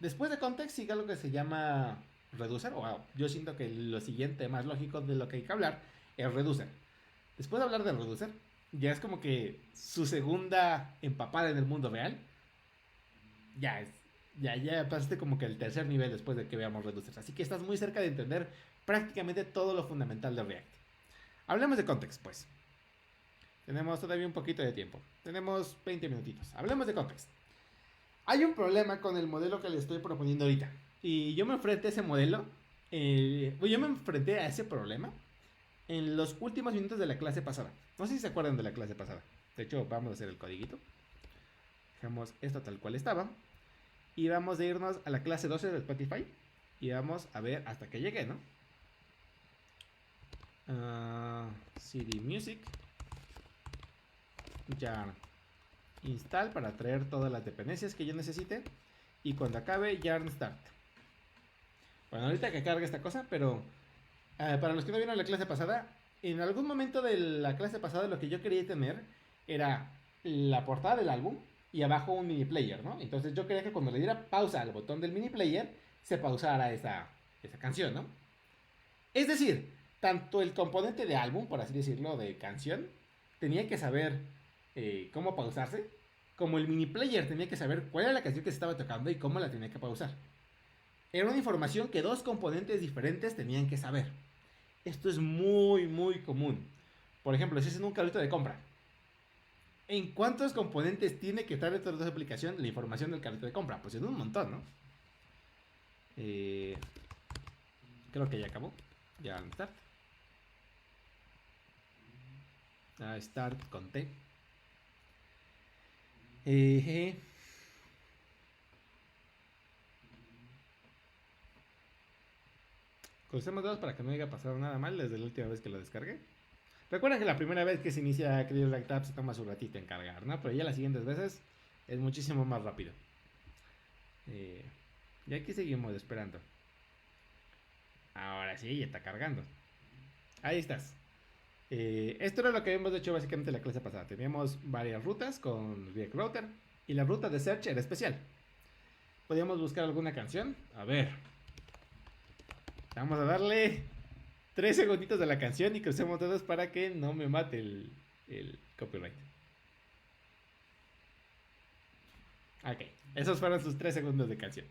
Después de context sigue algo que se llama reducer, o yo siento que lo siguiente más lógico de lo que hay que hablar es reducer. Después de hablar de reducer, ya es como que su segunda empapada en el mundo real, ya es, ya pasaste como que el tercer nivel después de que veamos reducer. Así que estás muy cerca de entender prácticamente todo lo fundamental de React. Hablemos de context, pues. Tenemos todavía un poquito de tiempo. Tenemos 20 minutitos. Hablemos de context. Hay un problema con el modelo que les estoy proponiendo ahorita. Y yo me enfrenté a ese modelo. Yo me enfrenté a ese problema en los últimos minutos de la clase pasada. No sé si se acuerdan de la clase pasada. De hecho, vamos a hacer el codiguito. Dejamos esto tal cual estaba. Y vamos a irnos a la clase 12 de Spotify. Y vamos a ver hasta que llegue, ¿no? CD Music. Ya install para traer todas las dependencias que yo necesite. Y cuando acabe, yarn start. Bueno, ahorita que cargue esta cosa, pero para los que no vieron la clase pasada, en algún momento de la clase pasada lo que yo quería tener era la portada del álbum y abajo un mini player, ¿no? Entonces yo quería que cuando le diera pausa al botón del mini player, se pausara esa canción, ¿no? Es decir, tanto el componente de álbum, por así decirlo, de canción, tenía que saber cómo pausarse, como el mini player tenía que saber cuál era la canción que se estaba tocando y cómo la tenía que pausar. Era una información que dos componentes diferentes tenían que saber. Esto es muy, muy común. Por ejemplo, si es en un carrito de compra, ¿en cuántos componentes tiene que estar dentro de esa aplicación la información del carrito de compra? Pues en un montón, ¿no? Creo que ya acabó. Ya start. Start con T. Crucemos dedos para que no haya pasado nada mal desde la última vez que lo descargué. Recuerda que la primera vez que se inicia Clear Like Tab se toma su ratito en cargar, ¿no? Pero ya las siguientes veces es muchísimo más rápido. Y aquí seguimos esperando. Ahora sí, ya está cargando. Ahí estás. Esto era lo que habíamos hecho básicamente en la clase pasada. Teníamos varias rutas con React Router y la ruta de search era especial. Podíamos buscar alguna canción. A ver. Vamos a darle 3 segunditos de la canción y crucemos todos para que no me mate el copyright. Ok, esos fueron sus 3 segundos de canción.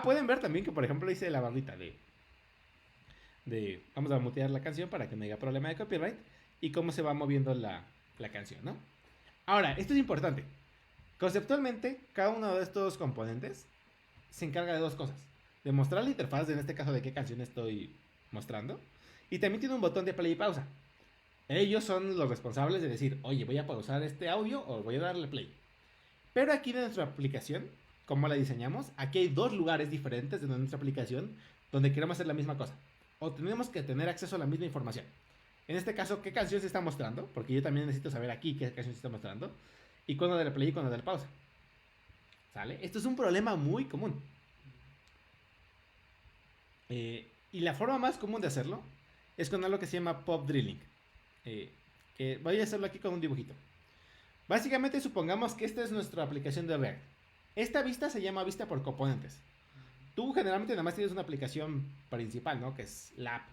Pueden ver también que por ejemplo hice la barrita de vamos a mutear la canción para que no haya problema de copyright y cómo se va moviendo la canción, ¿no? Ahora, esto es importante. Conceptualmente, cada uno de estos componentes se encarga de dos cosas. De mostrar la interfaz, en este caso de qué canción estoy mostrando. Y también tiene un botón de play y pausa. Ellos son los responsables de decir, oye, voy a pausar este audio o voy a darle play. Pero aquí en nuestra aplicación, como la diseñamos, aquí hay dos lugares diferentes de nuestra aplicación donde queremos hacer la misma cosa. O tenemos que tener acceso a la misma información. En este caso, ¿qué canción se está mostrando? Porque yo también necesito saber aquí qué canción se está mostrando. Y cuándo darle play y cuándo darle pausa. ¿Sale? Esto es un problema muy común. Y la forma más común de hacerlo es con algo que se llama pop drilling. Que voy a hacerlo aquí con un dibujito. Básicamente supongamos que esta es nuestra aplicación de React. Esta vista se llama vista por componentes. Tú generalmente nada más tienes una aplicación principal, ¿no? Que es la app.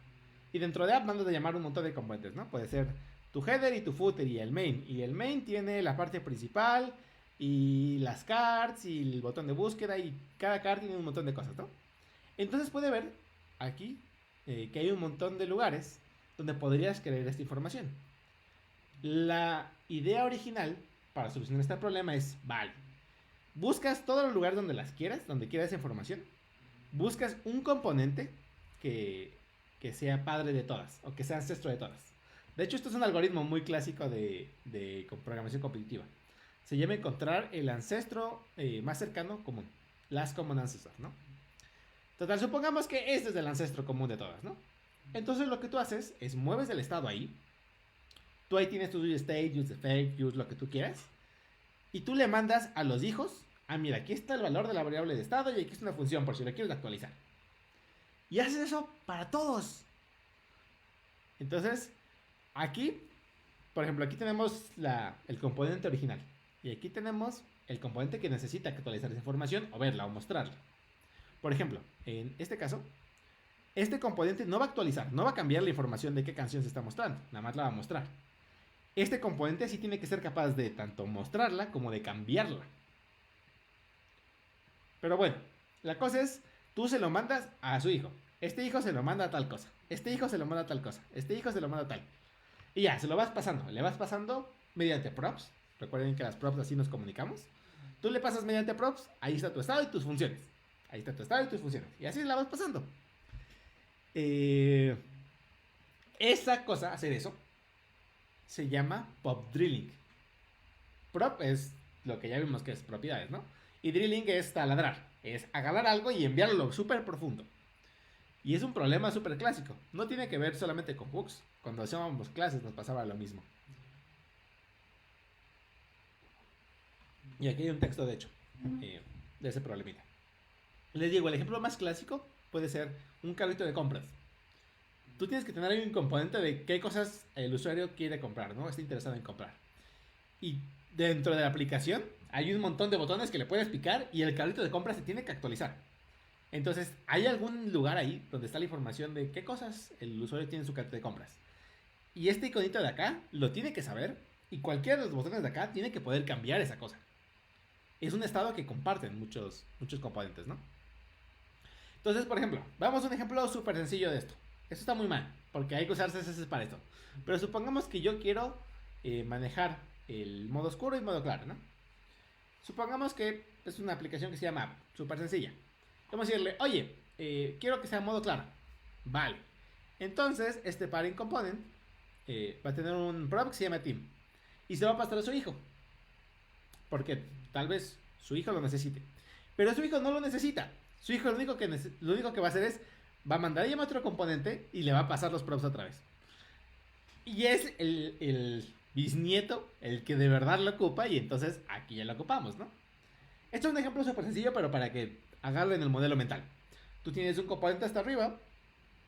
Y dentro de app mandas a llamar un montón de componentes, ¿no? Puede ser tu header y tu footer y el main. Y el main tiene la parte principal y las cards y el botón de búsqueda y cada card tiene un montón de cosas, ¿no? Entonces puede ver aquí que hay un montón de lugares donde podrías querer esta información. La idea original para solucionar este problema es, vale, buscas todos los lugares donde las quieras, donde quieras esa información, buscas un componente que sea padre de todas o que sea ancestro de todas. De hecho, esto es un algoritmo muy clásico de programación competitiva. Se llama encontrar el ancestro más cercano común, last common ancestor, ¿no? Total, supongamos que este es el ancestro común de todas, ¿no? Entonces lo que tú haces es mueves el estado ahí. Tú ahí tienes tu use state, use effect, use lo que tú quieras. Y tú le mandas a los hijos, mira, aquí está el valor de la variable de estado y aquí está una función por si lo quieres actualizar. Y haces eso para todos. Entonces, aquí, por ejemplo, aquí tenemos el componente original. Y aquí tenemos el componente que necesita actualizar esa información o verla o mostrarla. Por ejemplo, en este caso, este componente no va a actualizar, no va a cambiar la información de qué canción se está mostrando, nada más la va a mostrar. Este componente sí tiene que ser capaz de tanto mostrarla como de cambiarla. Pero bueno, la cosa es, tú se lo mandas a su hijo. Este hijo se lo manda a tal cosa. Este hijo se lo manda a tal cosa. Este hijo se lo manda a tal. Y ya, se lo vas pasando. Le vas pasando mediante props. Recuerden que las props así nos comunicamos. Tú le pasas mediante props, ahí está tu estado y tus funciones. Ahí está tu estado y tus funciones. Y así la vas pasando. Esa cosa, hacer eso, se llama pop drilling. Prop es lo que ya vimos que es propiedades, ¿no? Y drilling es taladrar. Es agarrar algo y enviarlo súper profundo. Y es un problema súper clásico. No tiene que ver solamente con bugs. Cuando hacíamos clases nos pasaba lo mismo. Y aquí hay un texto, de hecho, de ese problemita. Les digo, el ejemplo más clásico puede ser un carrito de compras. Tú tienes que tener ahí un componente de qué cosas el usuario quiere comprar, ¿no? Está interesado en comprar. Y dentro de la aplicación hay un montón de botones que le puedes picar y el carrito de compras se tiene que actualizar. Entonces, hay algún lugar ahí donde está la información de qué cosas el usuario tiene en su carrito de compras. Y este iconito de acá lo tiene que saber y cualquiera de los botones de acá tiene que poder cambiar esa cosa. Es un estado que comparten muchos componentes, ¿no? Entonces, por ejemplo, vamos a un ejemplo súper sencillo de esto. Esto está muy mal, porque hay que usar CSS para esto. Pero supongamos que yo quiero manejar el modo oscuro y modo claro, ¿no? Supongamos que es una aplicación que se llama App, súper sencilla. Vamos a decirle, oye, quiero que sea modo claro. Vale. Entonces, este parent component va a tener un prop que se llama team. Y se va a pasar a su hijo. Porque tal vez su hijo lo necesite. Pero su hijo no lo necesita. Su hijo lo único que va a hacer es, va a mandar a llamar a otro componente y le va a pasar los props otra vez. Y es el bisnieto el que de verdad lo ocupa y entonces aquí ya lo ocupamos, ¿no? Esto es un ejemplo súper sencillo, pero para que agarren el modelo mental. Tú tienes un componente hasta arriba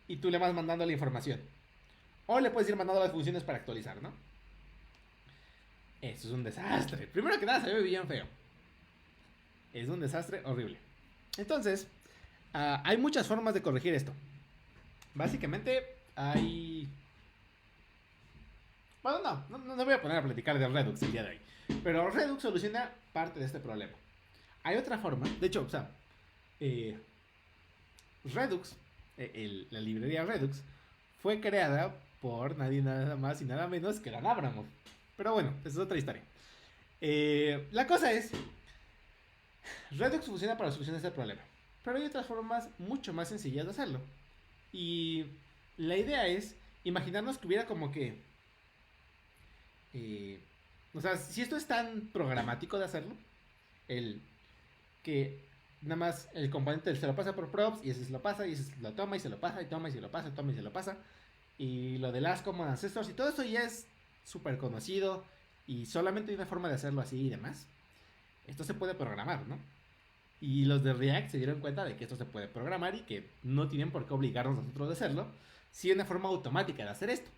y tú le vas mandando la información. O le puedes ir mandando las funciones para actualizar, ¿no? Eso es un desastre. Primero que nada, se ve bien feo. Es un desastre horrible. Entonces, hay muchas formas de corregir esto. Básicamente, hay... Bueno, no voy a poner a platicar de Redux el día de hoy. Pero Redux soluciona parte de este problema. Hay otra forma, de hecho, o sea, Redux, la librería Redux, fue creada por nadie nada más y nada menos que Dan Abramov. Pero bueno, esa es otra historia. La cosa es, Redux funciona para solucionar este problema. Pero hay otras formas mucho más sencillas de hacerlo. Y la idea es imaginarnos que hubiera como que... o sea, si esto es tan programático de hacerlo, el que nada más el componente se lo pasa por props y ese se lo pasa y ese se lo toma y se lo pasa y toma y se lo pasa y toma y se lo pasa. Y lo de las common ancestors y todo eso ya es súper conocido y solamente hay una forma de hacerlo así y demás. Esto se puede programar, ¿no? Y los de React se dieron cuenta de que esto se puede programar y que no tienen por qué obligarnos a nosotros a hacerlo, si hay una forma automática de hacer esto.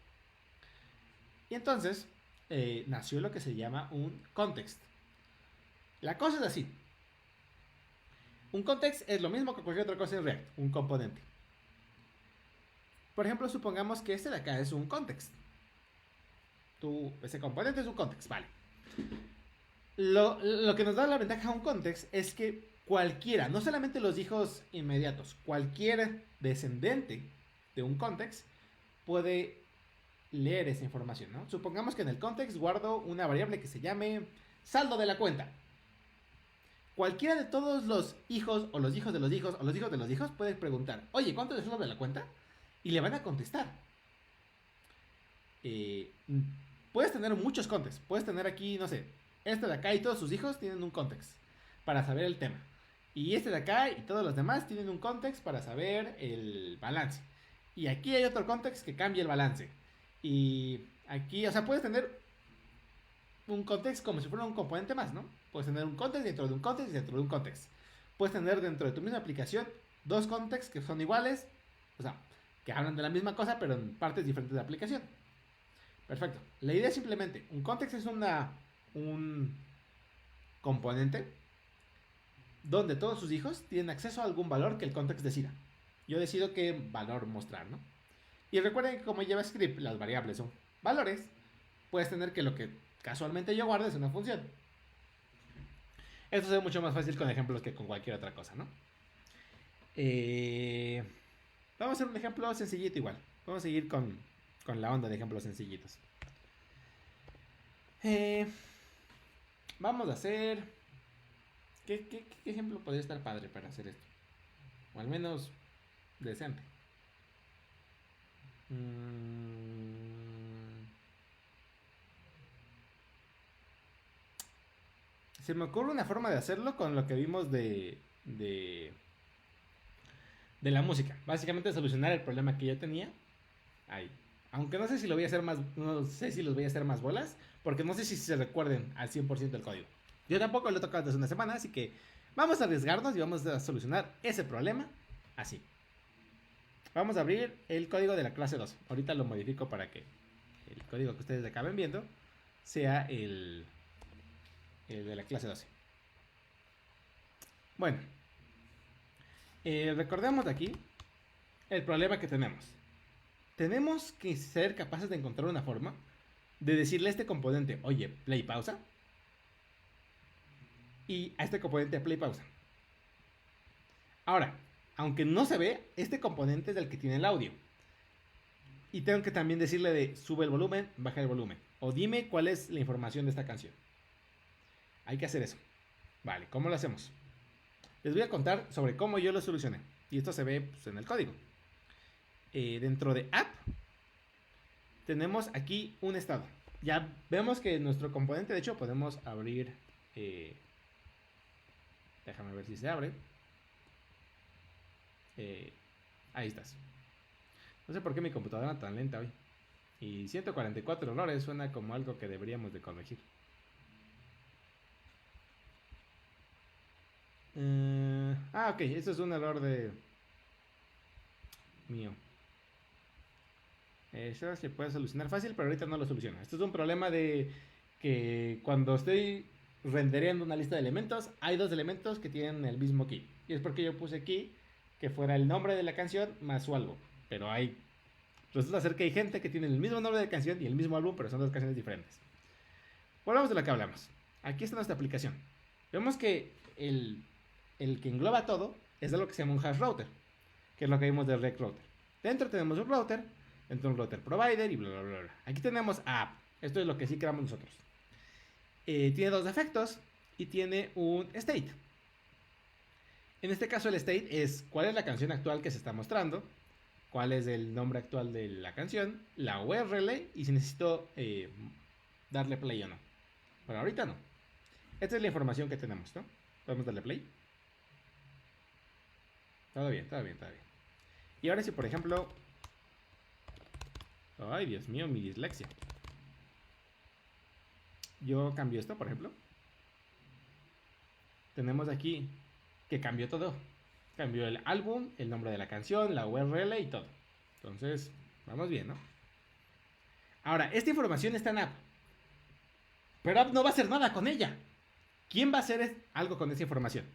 Y entonces nació lo que se llama un context. La cosa es así. Un context es lo mismo que cualquier otra cosa en React, un componente. Por ejemplo, supongamos que este de acá es un context. Ese componente es un context, vale. Lo que nos da la ventaja a un context es que cualquiera, no solamente los hijos inmediatos, cualquier descendente de un context puede leer esa información, ¿no? Supongamos que en el context guardo una variable que se llame saldo de la cuenta. Cualquiera de todos los hijos o los hijos de los hijos o los hijos de los hijos puede preguntar, oye, ¿cuánto es el saldo de la cuenta? Y le van a contestar. Puedes tener muchos contexts. Puedes tener aquí, no sé, este de acá y todos sus hijos tienen un context para saber el tema. Y este de acá y todos los demás tienen un context para saber el balance. Y aquí hay otro context que cambia el balance. Y aquí, o sea, puedes tener un context como si fuera un componente más, ¿no? Puedes tener un context dentro de un context y dentro de un context. Puedes tener dentro de tu misma aplicación dos contexts que son iguales, o sea, que hablan de la misma cosa pero en partes diferentes de la aplicación. Perfecto. La idea es simplemente, un context es un componente donde todos sus hijos tienen acceso a algún valor que el context decida. Yo decido qué valor mostrar, ¿no? Y recuerden que como JavaScript las variables son valores, puedes tener que lo que casualmente yo guarde es una función. Esto es mucho más fácil con ejemplos que con cualquier otra cosa, ¿no? Vamos a hacer un ejemplo sencillito igual. Vamos a seguir con la onda de ejemplos sencillitos. Vamos a hacer... ¿Qué ejemplo podría estar padre para hacer esto? O al menos decente. Se me ocurre una forma de hacerlo con lo que vimos de la música. Básicamente solucionar el problema que yo tenía ahí. Aunque no sé si lo voy a hacer más, no sé si los voy a hacer más bolas, porque no sé si se recuerden al 100% el código. Yo tampoco lo he tocado desde una semana, así que vamos a arriesgarnos y vamos a solucionar ese problema así. Vamos a abrir el código de la clase 2. Ahorita lo modifico para que el código que ustedes acaben viendo sea el de la clase 12. Bueno, recordemos de aquí el problema que tenemos. Tenemos que ser capaces de encontrar una forma de decirle a este componente, oye, play pausa. Y a este componente play pausa. Ahora, aunque no se ve, este componente es el que tiene el audio. Y tengo que también decirle de sube el volumen, baja el volumen. O dime cuál es la información de esta canción. Hay que hacer eso. Vale, ¿cómo lo hacemos? Les voy a contar sobre cómo yo lo solucioné. Y esto se ve pues, en el código. Dentro de app tenemos aquí un estado. Ya vemos que nuestro componente, de hecho, podemos abrir... déjame ver si se abre. Ahí estás. No sé por qué mi computadora es tan lenta hoy. Y 144 errores suena como algo que deberíamos de corregir. Ok, eso es un error de... mío. Eso se puede solucionar fácil, pero ahorita no lo soluciona. Esto es un problema de que cuando estoy rendereando una lista de elementos, hay dos elementos que tienen el mismo key. Y es porque yo puse aquí que fuera el nombre de la canción más su álbum. Pero resulta ser que hay gente que tiene el mismo nombre de canción y el mismo álbum, pero son dos canciones diferentes. Volvamos de lo que hablamos. Aquí está nuestra aplicación. Vemos que el que engloba todo es de lo que se llama un hash router, que es lo que vimos del rec router. Dentro tenemos un router, dentro un router provider y bla bla bla. Aquí tenemos app. Esto es lo que sí creamos nosotros. Tiene dos defectos y tiene un state. En este caso el state es cuál es la canción actual que se está mostrando, cuál es el nombre actual de la canción, la URL y si necesito darle play o no. Pero ahorita no. Esta es la información que tenemos, ¿no? ¿Podemos darle play? Todo bien, todo bien, todo bien. Y ahora si por ejemplo... Ay, Dios mío, mi dislexia. Yo cambio esto, por ejemplo. Tenemos aquí que cambió todo. Cambió el álbum, el nombre de la canción, la URL y todo. Entonces, vamos bien, ¿no? Ahora, esta información está en app. Pero app no va a hacer nada con ella. ¿Quién va a hacer algo con esa información?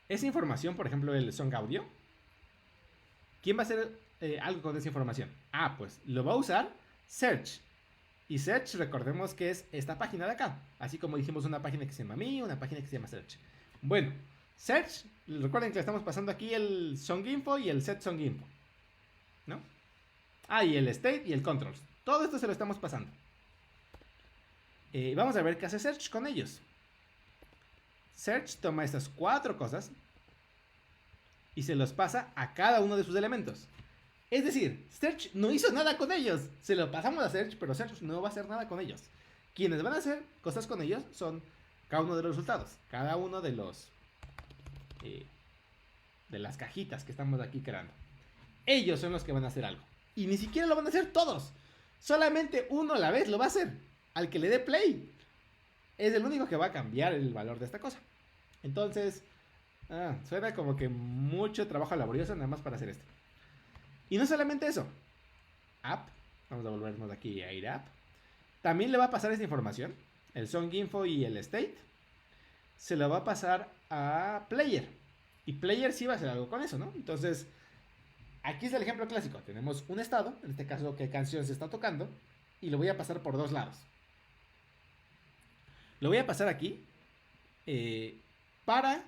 Esa información, por ejemplo, el song audio. ¿Quién va a hacer algo con esa información? Pues lo va a usar Search. Y Search, recordemos que es esta página de acá. Así como dijimos una página que se llama Me, una página que se llama Search. Bueno, Search, recuerden que le estamos pasando aquí el Song Info y el Set Song Info, ¿no? Y el State y el Controls. Todo esto se lo estamos pasando. Vamos a ver qué hace Search con ellos. Search toma estas 4 cosas y se los pasa a cada uno de sus elementos. Es decir, Search no hizo nada con ellos. Se lo pasamos a Search, pero Search no va a hacer nada con ellos. Quienes van a hacer cosas con ellos son cada uno de los resultados. Cada uno de los... de las cajitas que estamos aquí creando. Ellos son los que van a hacer algo. Y ni siquiera lo van a hacer todos. Solamente uno a la vez lo va a hacer. Al que le dé play. Es el único que va a cambiar el valor de esta cosa. Entonces, suena como que mucho trabajo laborioso nada más para hacer esto. Y no solamente eso. App. Vamos a volvernos aquí a ir a app. También le va a pasar esta información. El song info y el state. se lo va a pasar a player. Y player sí va a hacer algo con eso, ¿no? Entonces, aquí es el ejemplo clásico. Tenemos un estado, en este caso qué canción se está tocando, y lo voy a pasar por dos lados. Lo voy a pasar aquí para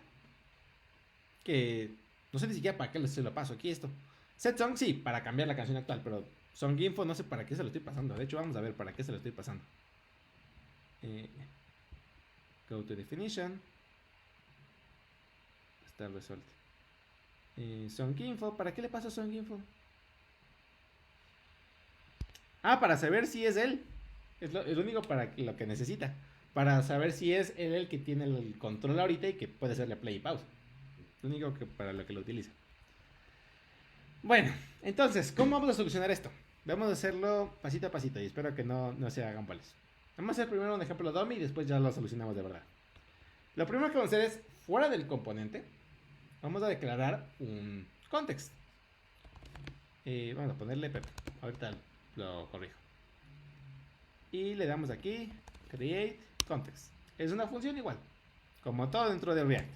que... No sé ni siquiera para qué se lo paso aquí esto. Set song sí, para cambiar la canción actual, pero song info no sé para qué se lo estoy pasando. De hecho, vamos a ver para qué se lo estoy pasando. Go to definition. Está resuelto. Song info, ¿para qué le paso song info? Ah, para saber si es él. Es lo único para lo que necesita. Para saber si es él el que tiene el control ahorita y que puede hacerle play y pausa. Lo único que para lo que lo utiliza. Bueno, entonces, ¿cómo vamos a solucionar esto? Vamos a hacerlo pasito a pasito y espero que no se hagan bolas. Vamos a hacer primero un ejemplo dummy y después ya lo solucionamos de verdad. Lo primero que vamos a hacer es, fuera del componente, vamos a declarar un context. Vamos a ponerle, pero ahorita lo corrijo. Y le damos aquí, create context. Es una función igual, como todo dentro de React.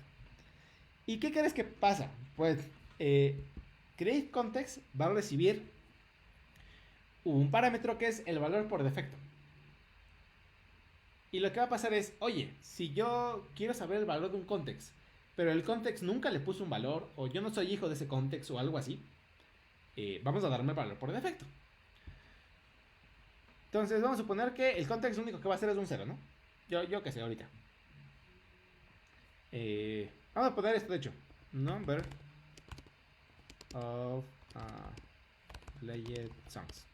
¿Y qué crees que pasa? Pues, create context va a recibir un parámetro que es el valor por defecto. Y lo que va a pasar es, oye, si yo quiero saber el valor de un context, pero el context nunca le puso un valor, o yo no soy hijo de ese context o algo así, vamos a darme el valor por defecto. Entonces vamos a suponer que el context lo único que va a hacer es un 0, ¿no? Yo qué sé ahorita. Vamos a poner esto de hecho. Number of played songs.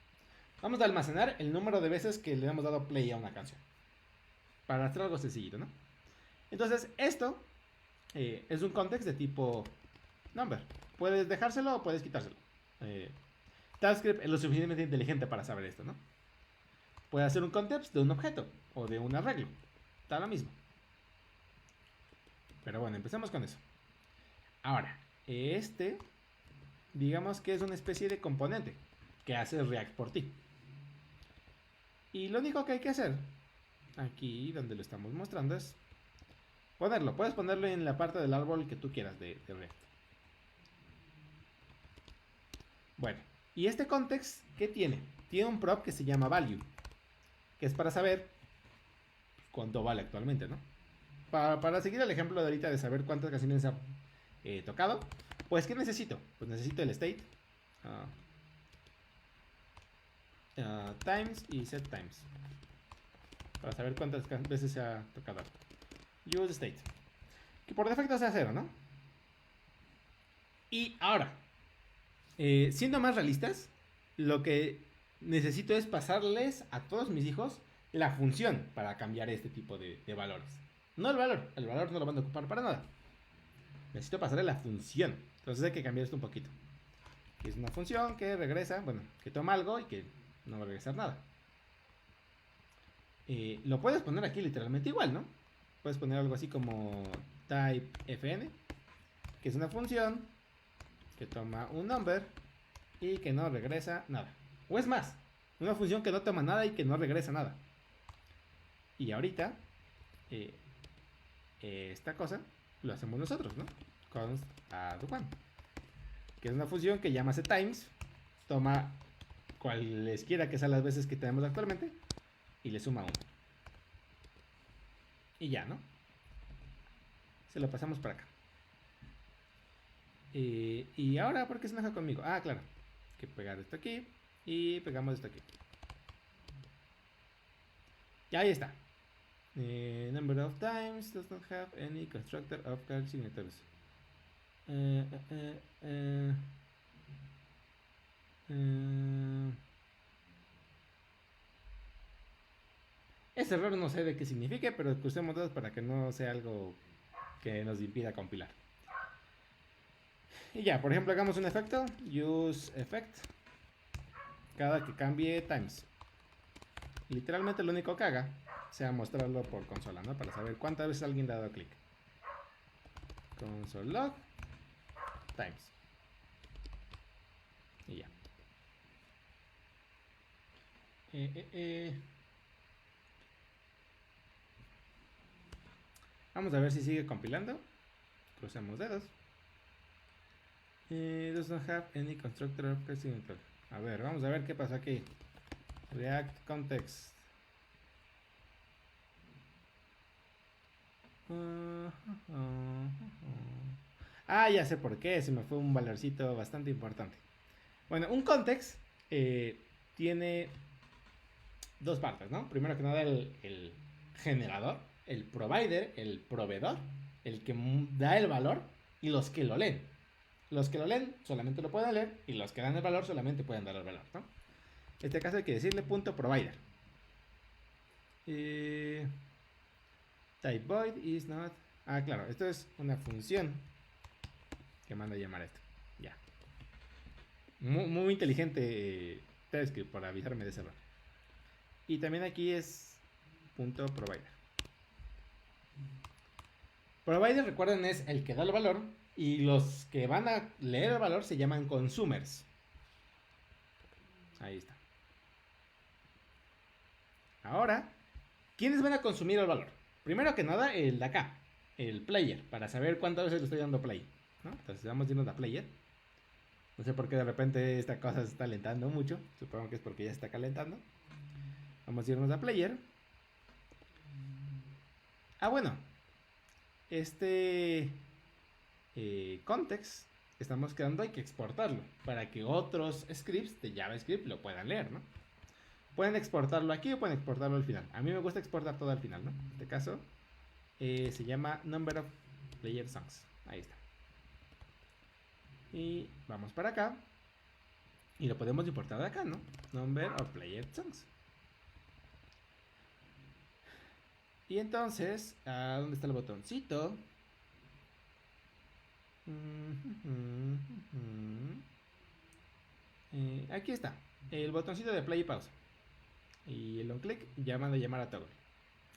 Vamos a almacenar el número de veces que le hemos dado play a una canción. Para hacer algo sencillito, ¿no? Entonces esto es un context de tipo number. Puedes dejárselo o puedes quitárselo. TypeScript es lo suficientemente inteligente para saber esto, ¿no? Puede hacer un context de un objeto o de un arreglo. Está lo mismo. Pero bueno, empecemos con eso. Ahora, digamos que es una especie de componente que hace React por ti. Y lo único que hay que hacer, aquí donde lo estamos mostrando, es ponerlo. Puedes ponerlo en la parte del árbol que tú quieras de React. Bueno, y este context, ¿qué tiene? Tiene un prop que se llama value, que es para saber cuánto vale actualmente, ¿no? Para seguir el ejemplo de ahorita de saber cuántas canciones ha tocado, pues ¿qué necesito? Pues necesito el state, times y set times, para saber cuántas veces se ha tocado. Use state, que por defecto sea 0, ¿no? Y ahora, siendo más realistas, lo que necesito es pasarles a todos mis hijos la función para cambiar este tipo de valores. No el valor no lo van a ocupar para nada. Necesito pasarle la función. Entonces hay que cambiar esto un poquito. Que es una función que regresa, bueno, que toma algo y que no va a regresar nada. Lo puedes poner aquí literalmente igual, ¿no? Puedes poner algo así como type_fn, que es una función que toma un number y que no regresa nada. O es más, una función que no toma nada y que no regresa nada. Y ahorita, esta cosa lo hacemos nosotros, ¿no? Const add one, que es una función que llama setTimes, toma cualesquiera que sean las veces que tenemos actualmente y le suma 1. Y ya, ¿no? Se lo pasamos para acá. Y ahora, ¿por qué se enoja conmigo? Ah, claro. Hay que pegar esto aquí y pegamos esto aquí. Y ahí está. Number of times does not have any constructor of card signatures. Ese error no sé de qué signifique, pero usemos dos para que no sea algo que nos impida compilar. Y ya, por ejemplo, hagamos un efecto. Use effect. Cada que cambie times. Literalmente lo único que haga sea mostrarlo por consola, ¿no? Para saber cuántas veces alguien le ha dado clic. Console log times. Y ya. Vamos a ver si sigue compilando. Crucemos dedos. Does not have any constructor of presidential. A ver, vamos a ver qué pasa aquí. React context. Ah, ya sé por qué. Se me fue un valorcito bastante importante. Bueno, un context tiene dos partes, ¿no? Primero que nada el generador, el provider, el proveedor, el que da el valor y los que lo leen. Los que lo leen solamente lo pueden leer y los que dan el valor solamente pueden dar el valor, ¿no? En este caso hay que decirle punto provider. Type void is not... Ah, claro, esto es una función que manda a llamar esto. Ya. Muy inteligente TypeScript por avisarme de ese error. Y también aquí es punto provider. Provider, recuerden, es el que da el valor y los que van a leer el valor se llaman consumers. Ahí está. Ahora, ¿quiénes van a consumir el valor? Primero que nada, el de acá, el player, para saber cuántas veces le estoy dando play, ¿no? Entonces vamos a irnos a player. No sé por qué de repente esta cosa se está calentando mucho. Supongo que es porque ya está calentando. Vamos a irnos a player. Ah, bueno. Este context que estamos creando hay que exportarlo para que otros scripts de JavaScript lo puedan leer, ¿no? Pueden exportarlo aquí o pueden exportarlo al final. A mí me gusta exportar todo al final, ¿no? En este caso se llama number of player songs. Ahí está. Y vamos para acá. Y lo podemos importar de acá, ¿no? Number of player songs. Y entonces, ¿dónde está el botoncito? Aquí está. El botoncito de play y pausa. Y el on click ya manda a llamar a toggle.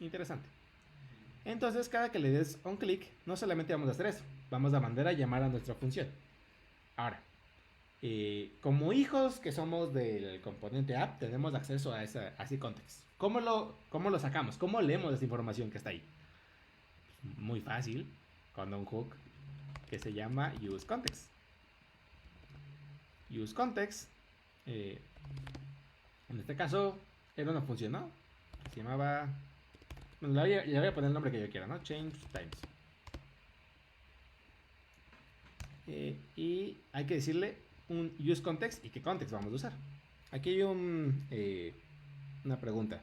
Interesante. Entonces, cada que le des on click, no solamente vamos a hacer eso, vamos a mandar a llamar a nuestra función. Ahora, como hijos que somos del componente app, tenemos acceso a ese context. ¿Cómo lo sacamos? ¿Cómo leemos esa información que está ahí? Muy fácil, con un hook que se llama useContext. UseContext, en este caso, era una función, ¿no? Se llamaba... Bueno, le voy a poner el nombre que yo quiera, ¿no? Change times. Y hay que decirle un useContext y qué context vamos a usar. Aquí hay una pregunta.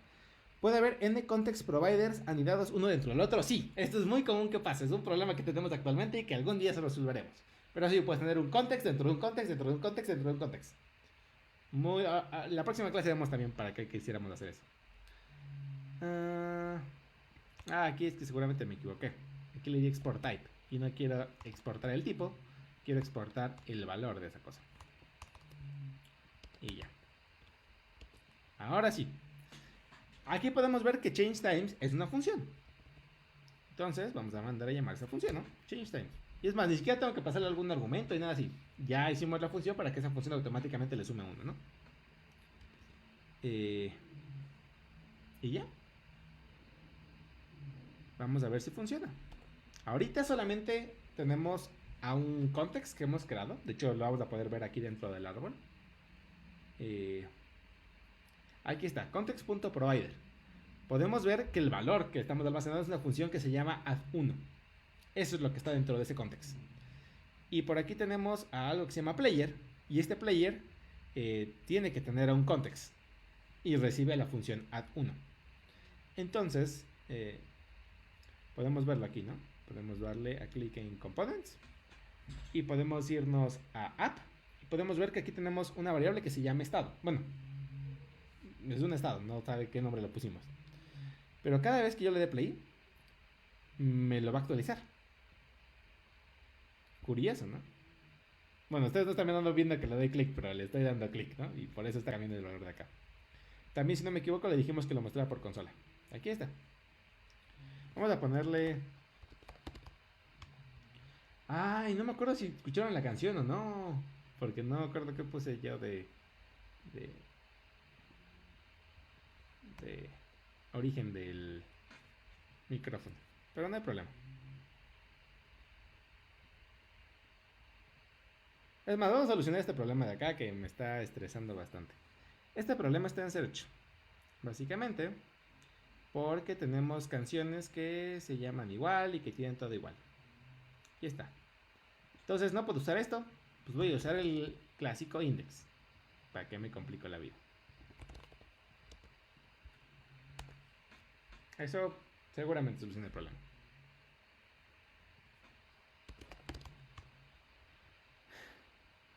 ¿Puede haber n context providers anidados uno dentro del otro? Sí, esto es muy común que pase. Es un problema que tenemos actualmente y que algún día se resolveremos. Pero sí, puedes tener un context dentro de un context, dentro de un context, dentro de un context. La próxima clase vemos también para qué quisiéramos hacer eso. Aquí es que seguramente me equivoqué. Aquí le di export type y no quiero exportar el tipo, quiero exportar el valor de esa cosa. Y ya. Ahora sí. Aquí podemos ver que change times es una función. Entonces vamos a mandar a llamar esa función, ¿no? Change times. Y es más, ni siquiera tengo que pasarle algún argumento y nada así. Ya hicimos la función para que esa función automáticamente le sume uno, ¿no? Y ya. Vamos a ver si funciona. Ahorita solamente tenemos a un context que hemos creado. De hecho, lo vamos a poder ver aquí dentro del árbol. Aquí está, context.provider. Podemos ver que el valor que estamos almacenando es una función que se llama add1. Eso es lo que está dentro de ese context. Y por aquí tenemos a algo que se llama player. Y este player tiene que tener un context. Y recibe la función add1. Entonces, podemos verlo aquí, ¿no? Podemos darle a clic en components. Y podemos irnos a app. Y podemos ver que aquí tenemos una variable que se llama estado. Bueno, es un estado, no sabe qué nombre lo pusimos. Pero cada vez que yo le dé play, me lo va a actualizar. Curioso, ¿no? Bueno, ustedes no están viendo que le doy clic, pero le estoy dando clic, ¿no? Y por eso está cambiando el valor de acá. También, si no me equivoco, le dijimos que lo mostrara por consola. Aquí está. Vamos a ponerle... Ay, no me acuerdo si escucharon la canción o no. Porque no me acuerdo qué puse yo de origen del micrófono. Pero no hay problema. Es más, vamos a solucionar este problema de acá que me está estresando bastante. Este problema está en search. Básicamente, porque tenemos canciones que se llaman igual y que tienen todo igual. Y está. Entonces no puedo usar esto, pues voy a usar el clásico index. ¿Para qué me complico la vida? Eso seguramente soluciona el problema.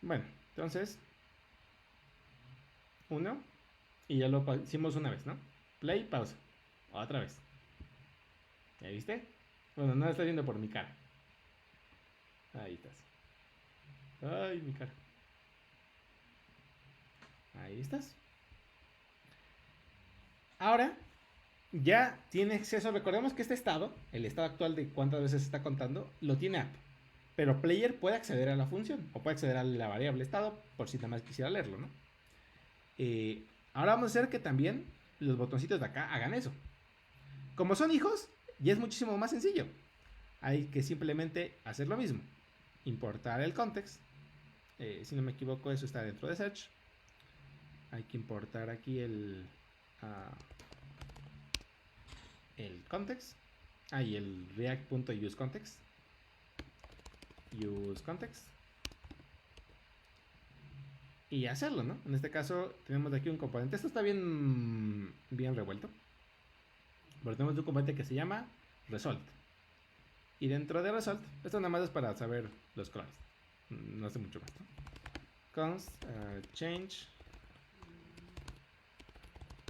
Bueno, entonces 1 y ya lo hicimos una vez, ¿no? Play, pausa. Otra vez. ¿Ya viste? Bueno, no lo está viendo por mi cara. Ahí estás. Ay, mi cara. Ahí estás. Ahora ya tiene acceso. Recordemos que este estado, el estado actual de cuántas veces se está contando, lo tiene app. Pero player puede acceder a la función o puede acceder a la variable estado por si nada más quisiera leerlo, ¿no? Ahora vamos a hacer que también los botoncitos de acá hagan eso. Como son hijos, ya es muchísimo más sencillo. Hay que simplemente hacer lo mismo. Importar el context. Si no me equivoco, eso está dentro de search. Hay que importar aquí el context. Y el react.useContext. UseContext. Y hacerlo, ¿no? En este caso tenemos aquí un componente. Esto está bien revuelto. Pero tenemos un componente que se llama result. Y dentro de result, esto nada más es para saber los colores. No hace mucho más, ¿no? Const change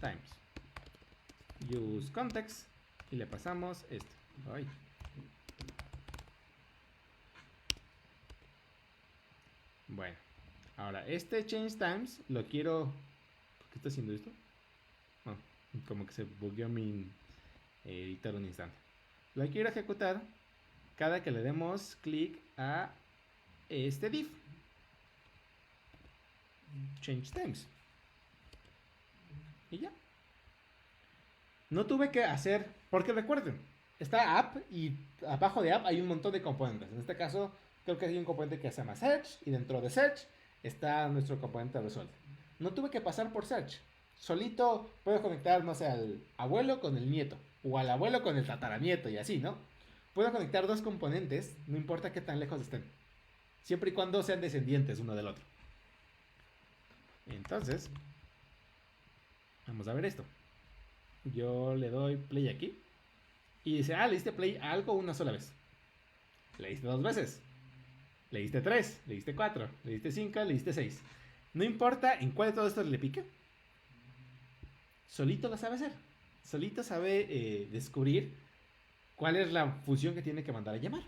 times use context y le pasamos esto. Ay. Bueno, ahora este change times lo quiero. ¿Por qué está haciendo esto? Oh, como que se bugueó mi editor un instante. Lo quiero ejecutar cada que le demos clic a este div. Change times. Y ya. No tuve que hacer, porque recuerden, está app y abajo de app hay un montón de componentes. En este caso, creo que hay un componente que se llama search y dentro de search está nuestro componente result. No tuve que pasar por search. Solito puedo conectar, no sé, al abuelo con el nieto o al abuelo con el tataranieto y así, ¿no? Puedo conectar dos componentes, no importa qué tan lejos estén. Siempre y cuando sean descendientes uno del otro. Entonces, vamos a ver esto. Yo le doy play aquí. Y dice, le diste play a algo una sola vez. Le diste 2 veces. Le diste 3, le diste 4, le diste 5, le diste 6. No importa en cuál de todos estos le pique. Solito lo sabe hacer. Solito sabe descubrir cuál es la función que tiene que mandar a llamar.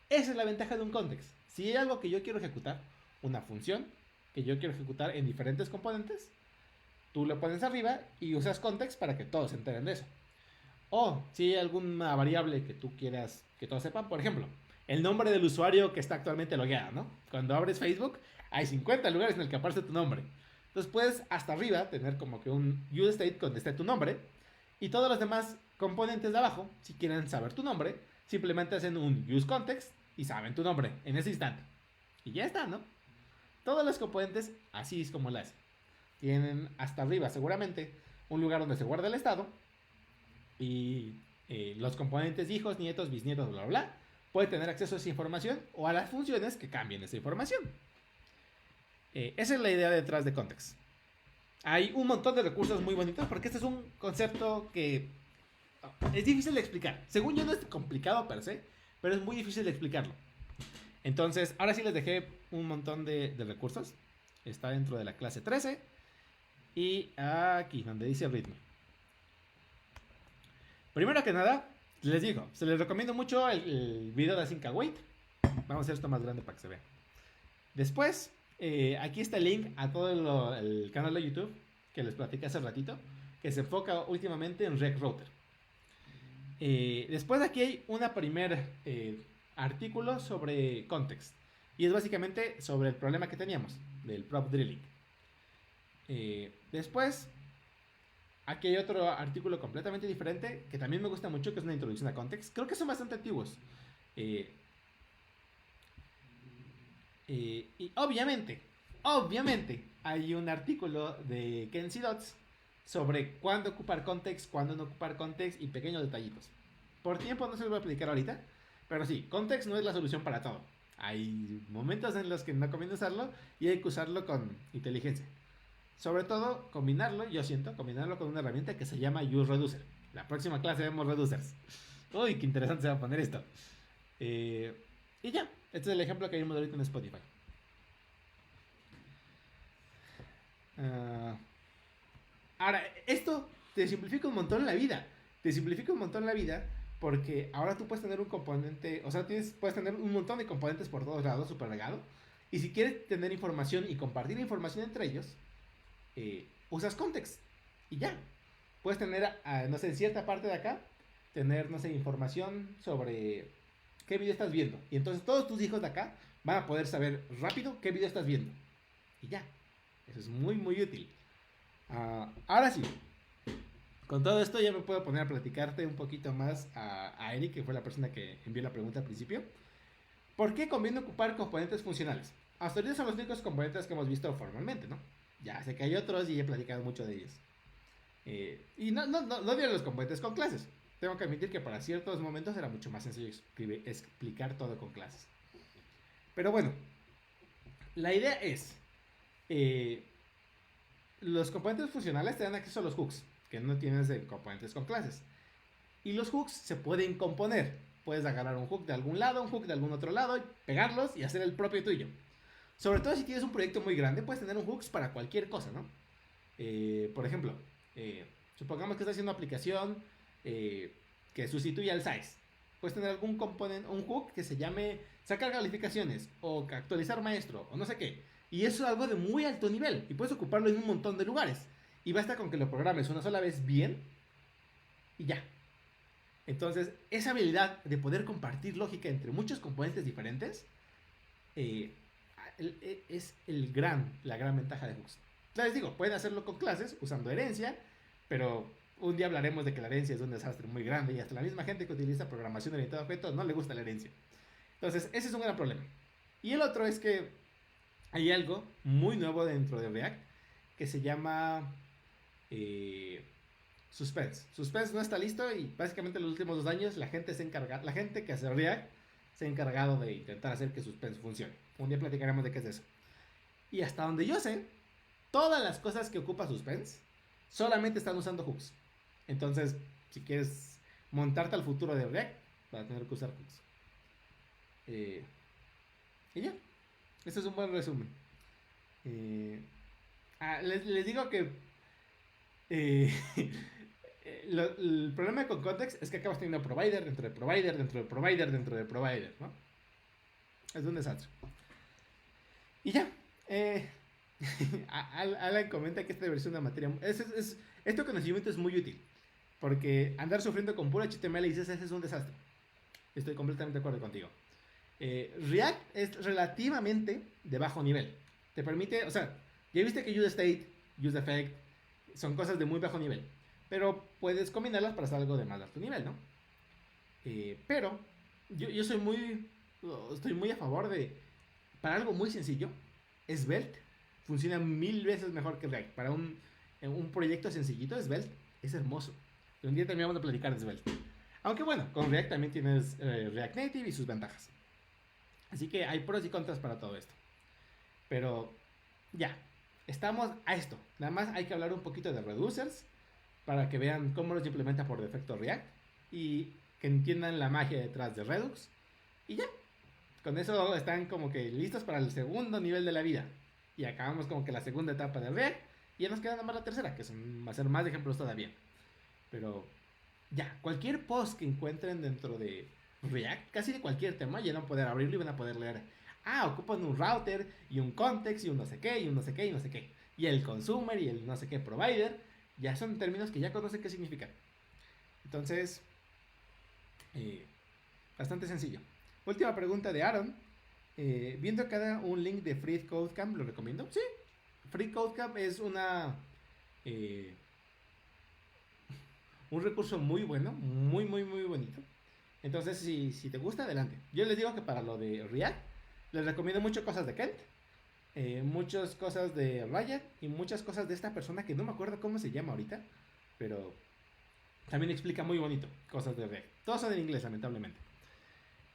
Esa es la ventaja de un context. Si hay algo que yo quiero ejecutar, una función que yo quiero ejecutar en diferentes componentes, tú lo pones arriba y usas context para que todos se enteren de eso. O si hay alguna variable que tú quieras que todos sepan, por ejemplo, el nombre del usuario que está actualmente logueado, ¿no? Cuando abres Facebook, hay 50 lugares en el que aparece tu nombre. Entonces puedes hasta arriba tener como que un use state donde esté tu nombre y todos los demás componentes de abajo, si quieren saber tu nombre, simplemente hacen un use context y saben tu nombre en ese instante. Y ya está, ¿no? Todos los componentes así es como lo hacen. Tienen hasta arriba seguramente un lugar donde se guarda el estado y los componentes hijos, nietos, bisnietos, bla, bla, bla, pueden tener acceso a esa información o a las funciones que cambien esa información. Esa es la idea detrás de context. Hay un montón de recursos muy bonitos porque este es un concepto que es difícil de explicar. Según yo no es complicado per se, pero es muy difícil de explicarlo. Entonces, ahora sí les dejé un montón de recursos. Está dentro de la clase 13 y aquí donde dice ritmo. Primero que nada, les digo, se les recomiendo mucho el video de Async Await. Vamos a hacer esto más grande para que se vea. Después, aquí está el link a todo el canal de YouTube que les platicé hace ratito, que se enfoca últimamente en React Router. Después aquí hay una primer artículo sobre context. Y es básicamente sobre el problema que teníamos del prop drilling. Después Aquí hay otro artículo completamente diferente que también me gusta mucho, que es una introducción a Context. Creo que son bastante antiguos. Eh, y obviamente, hay un artículo de Kenzie Dodds sobre cuándo ocupar Context, cuándo no ocupar Context y pequeños detallitos. Por tiempo no se los voy a explicar ahorita, pero sí, Context no es la solución para todo. Hay momentos en los que no conviene usarlo y hay que usarlo con inteligencia. Sobre todo, combinarlo con una herramienta que se llama UseReducer. La próxima clase vemos reducers. Uy, qué interesante se va a poner esto. Y ya, este es el ejemplo que vimos ahorita en Spotify. Uh, Ahora, esto te simplifica un montón la vida. Te simplifica un montón la vida porque ahora tú puedes tener un componente, o sea, puedes tener un montón de componentes por todos lados, super regado. Y si quieres tener información y compartir información entre ellos, usas context. Y ya. Puedes tener, no sé, en cierta parte de acá, tener, no sé, información sobre qué video estás viendo. Y entonces todos tus hijos de acá van a poder saber rápido qué video estás viendo. Y ya. Eso es muy, muy útil. Ahora sí, con todo esto ya me puedo poner a platicarte un poquito más a Eric, que fue la persona que envió la pregunta al principio. ¿Por qué conviene ocupar componentes funcionales? Hasta ahorita son los únicos componentes que hemos visto formalmente, ¿no? Ya sé que hay otros y he platicado mucho de ellos. Y no digo los componentes con clases. Tengo que admitir que para ciertos momentos era mucho más sencillo explicar todo con clases. Pero bueno, la idea es... los componentes funcionales te dan acceso a los hooks, que no tienes de componentes con clases. Y los hooks se pueden componer. Puedes agarrar un hook de algún lado, un hook de algún otro lado, y pegarlos y hacer el propio tuyo. Sobre todo si tienes un proyecto muy grande, puedes tener un hooks para cualquier cosa, ¿no? Por ejemplo, supongamos que estás haciendo una aplicación que sustituye al size. Puedes tener algún componente, un hook que se llame sacar calificaciones o actualizar maestro o no sé qué. Y eso es algo de muy alto nivel y puedes ocuparlo en un montón de lugares. Y basta con que lo programes una sola vez bien y ya. Entonces, esa habilidad de poder compartir lógica entre muchos componentes diferentes es la gran ventaja de hooks. Les digo, pueden hacerlo con clases usando herencia, pero un día hablaremos de que la herencia es un desastre muy grande y hasta la misma gente que utiliza programación orientada a objetos no le gusta la herencia. Entonces, ese es un gran problema. Y el otro es que hay algo muy nuevo dentro de React que se llama Suspense. Suspense no está listo y básicamente en los últimos 2 años la gente que hace React se ha encargado de intentar hacer que Suspense funcione. Un día platicaremos de qué es eso. Y hasta donde yo sé, todas las cosas que ocupa Suspense solamente están usando hooks. Entonces, si quieres montarte al futuro de React, vas a tener que usar hooks. Y ya. Este es un buen resumen. Les digo que el problema con Context es que acabas teniendo provider dentro de provider, dentro de provider, dentro de provider, ¿no? Es un desastre. Y ya. Alan comenta que esta versión de una materia... Este conocimiento es muy útil. Porque andar sufriendo con puro HTML y CSS es un desastre. Estoy completamente de acuerdo contigo. React es relativamente de bajo nivel. Te permite, o sea, ya viste que useState, useEffect son cosas de muy bajo nivel. Pero puedes combinarlas para hacer algo de más alto nivel, ¿no? Pero yo estoy muy a favor de, para algo muy sencillo, Svelte funciona 1000 veces mejor que React. Para un proyecto sencillito, Svelte es hermoso. Y un día también vamos a platicar de Svelte. Aunque bueno, con React también tienes React Native y sus ventajas. Así que hay pros y contras para todo esto. Pero ya, estamos a esto. Nada más hay que hablar un poquito de reducers para que vean cómo los implementa por defecto React y que entiendan la magia detrás de Redux. Y ya, con eso están como que listos para el segundo nivel de la vida. Y acabamos como que la segunda etapa de React y ya nos queda nada más la tercera, que va a ser más ejemplos todavía. Pero ya, cualquier post que encuentren dentro de React, casi de cualquier tema, ya van a poder abrirlo y van a poder leer. Ocupan un router y un context y un no sé qué y un no sé qué y no sé qué. Y el consumer y el no sé qué provider, ya son términos que ya conocen qué significan. Entonces, bastante sencillo. Última pregunta de Aaron. Viendo cada un link de Free Code Camp, ¿lo recomiendo? Sí. Free Code Camp es una un recurso muy bueno, muy, muy, muy bonito. Entonces, si te gusta, adelante. Yo les digo que para lo de React, les recomiendo mucho cosas de Kent, muchas cosas de Ryan y muchas cosas de esta persona que no me acuerdo cómo se llama ahorita, pero también explica muy bonito cosas de React. Todos son en inglés, lamentablemente.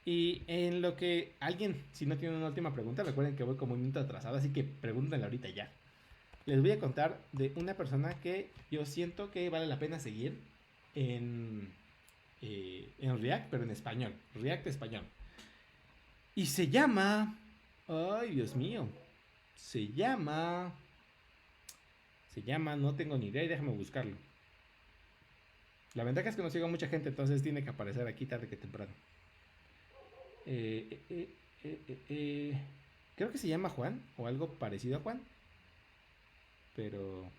Y en lo que alguien, si no tiene una última pregunta, recuerden que voy como un minuto atrasado, así que pregúntenle ahorita ya. Les voy a contar de una persona que yo siento que vale la pena seguir en, en React, pero en español. React español. Y se llama... Ay, Dios mío. Se llama... no tengo ni idea y déjame buscarlo. La ventaja es que no sigo a mucha gente, entonces tiene que aparecer aquí tarde que temprano. Creo que se llama Juan o algo parecido a Juan. Pero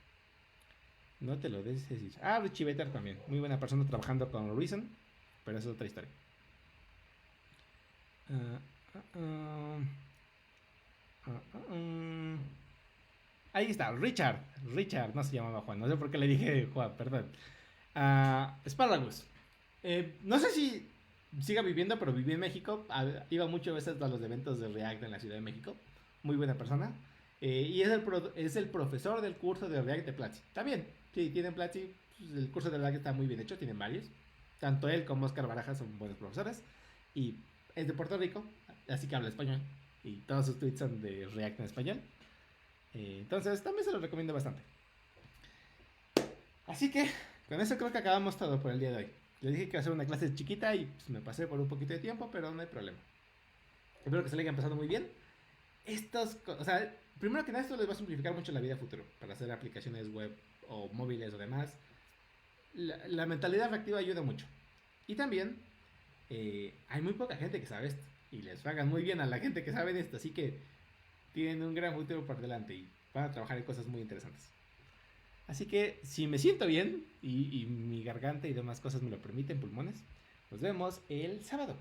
no te lo des decir. Ah, Richie Vetter también. Muy buena persona trabajando con Reason. Pero eso es otra historia. Ahí está, Richard. Richard, no se llamaba Juan. No sé por qué le dije Juan, perdón. Sparragus. No sé si siga viviendo, pero viví en México. Iba muchas veces a los eventos de React en la Ciudad de México. Muy buena persona. Y es el profesor del curso de React de Platzi. También, sí, tienen Platzi. Pues, el curso de React está muy bien hecho, tienen varios. Tanto él como Oscar Barajas son buenos profesores. Y es de Puerto Rico, así que habla español. Y todos sus tweets son de React en español. Entonces, también se los recomiendo bastante. Así que, con eso creo que acabamos todo por el día de hoy. Les dije que iba a hacer una clase chiquita y pues, me pasé por un poquito de tiempo, pero no hay problema. Espero que se le haya empezado muy bien. O sea, primero que nada, esto les va a simplificar mucho la vida futuro para hacer aplicaciones web o móviles o demás. La mentalidad reactiva ayuda mucho. Y también hay muy poca gente que sabe esto. Y les pagan muy bien a la gente que sabe esto. Así que tienen un gran futuro por delante y van a trabajar en cosas muy interesantes. Así que si me siento bien y mi garganta y demás cosas me lo permiten, pulmones, nos vemos el sábado.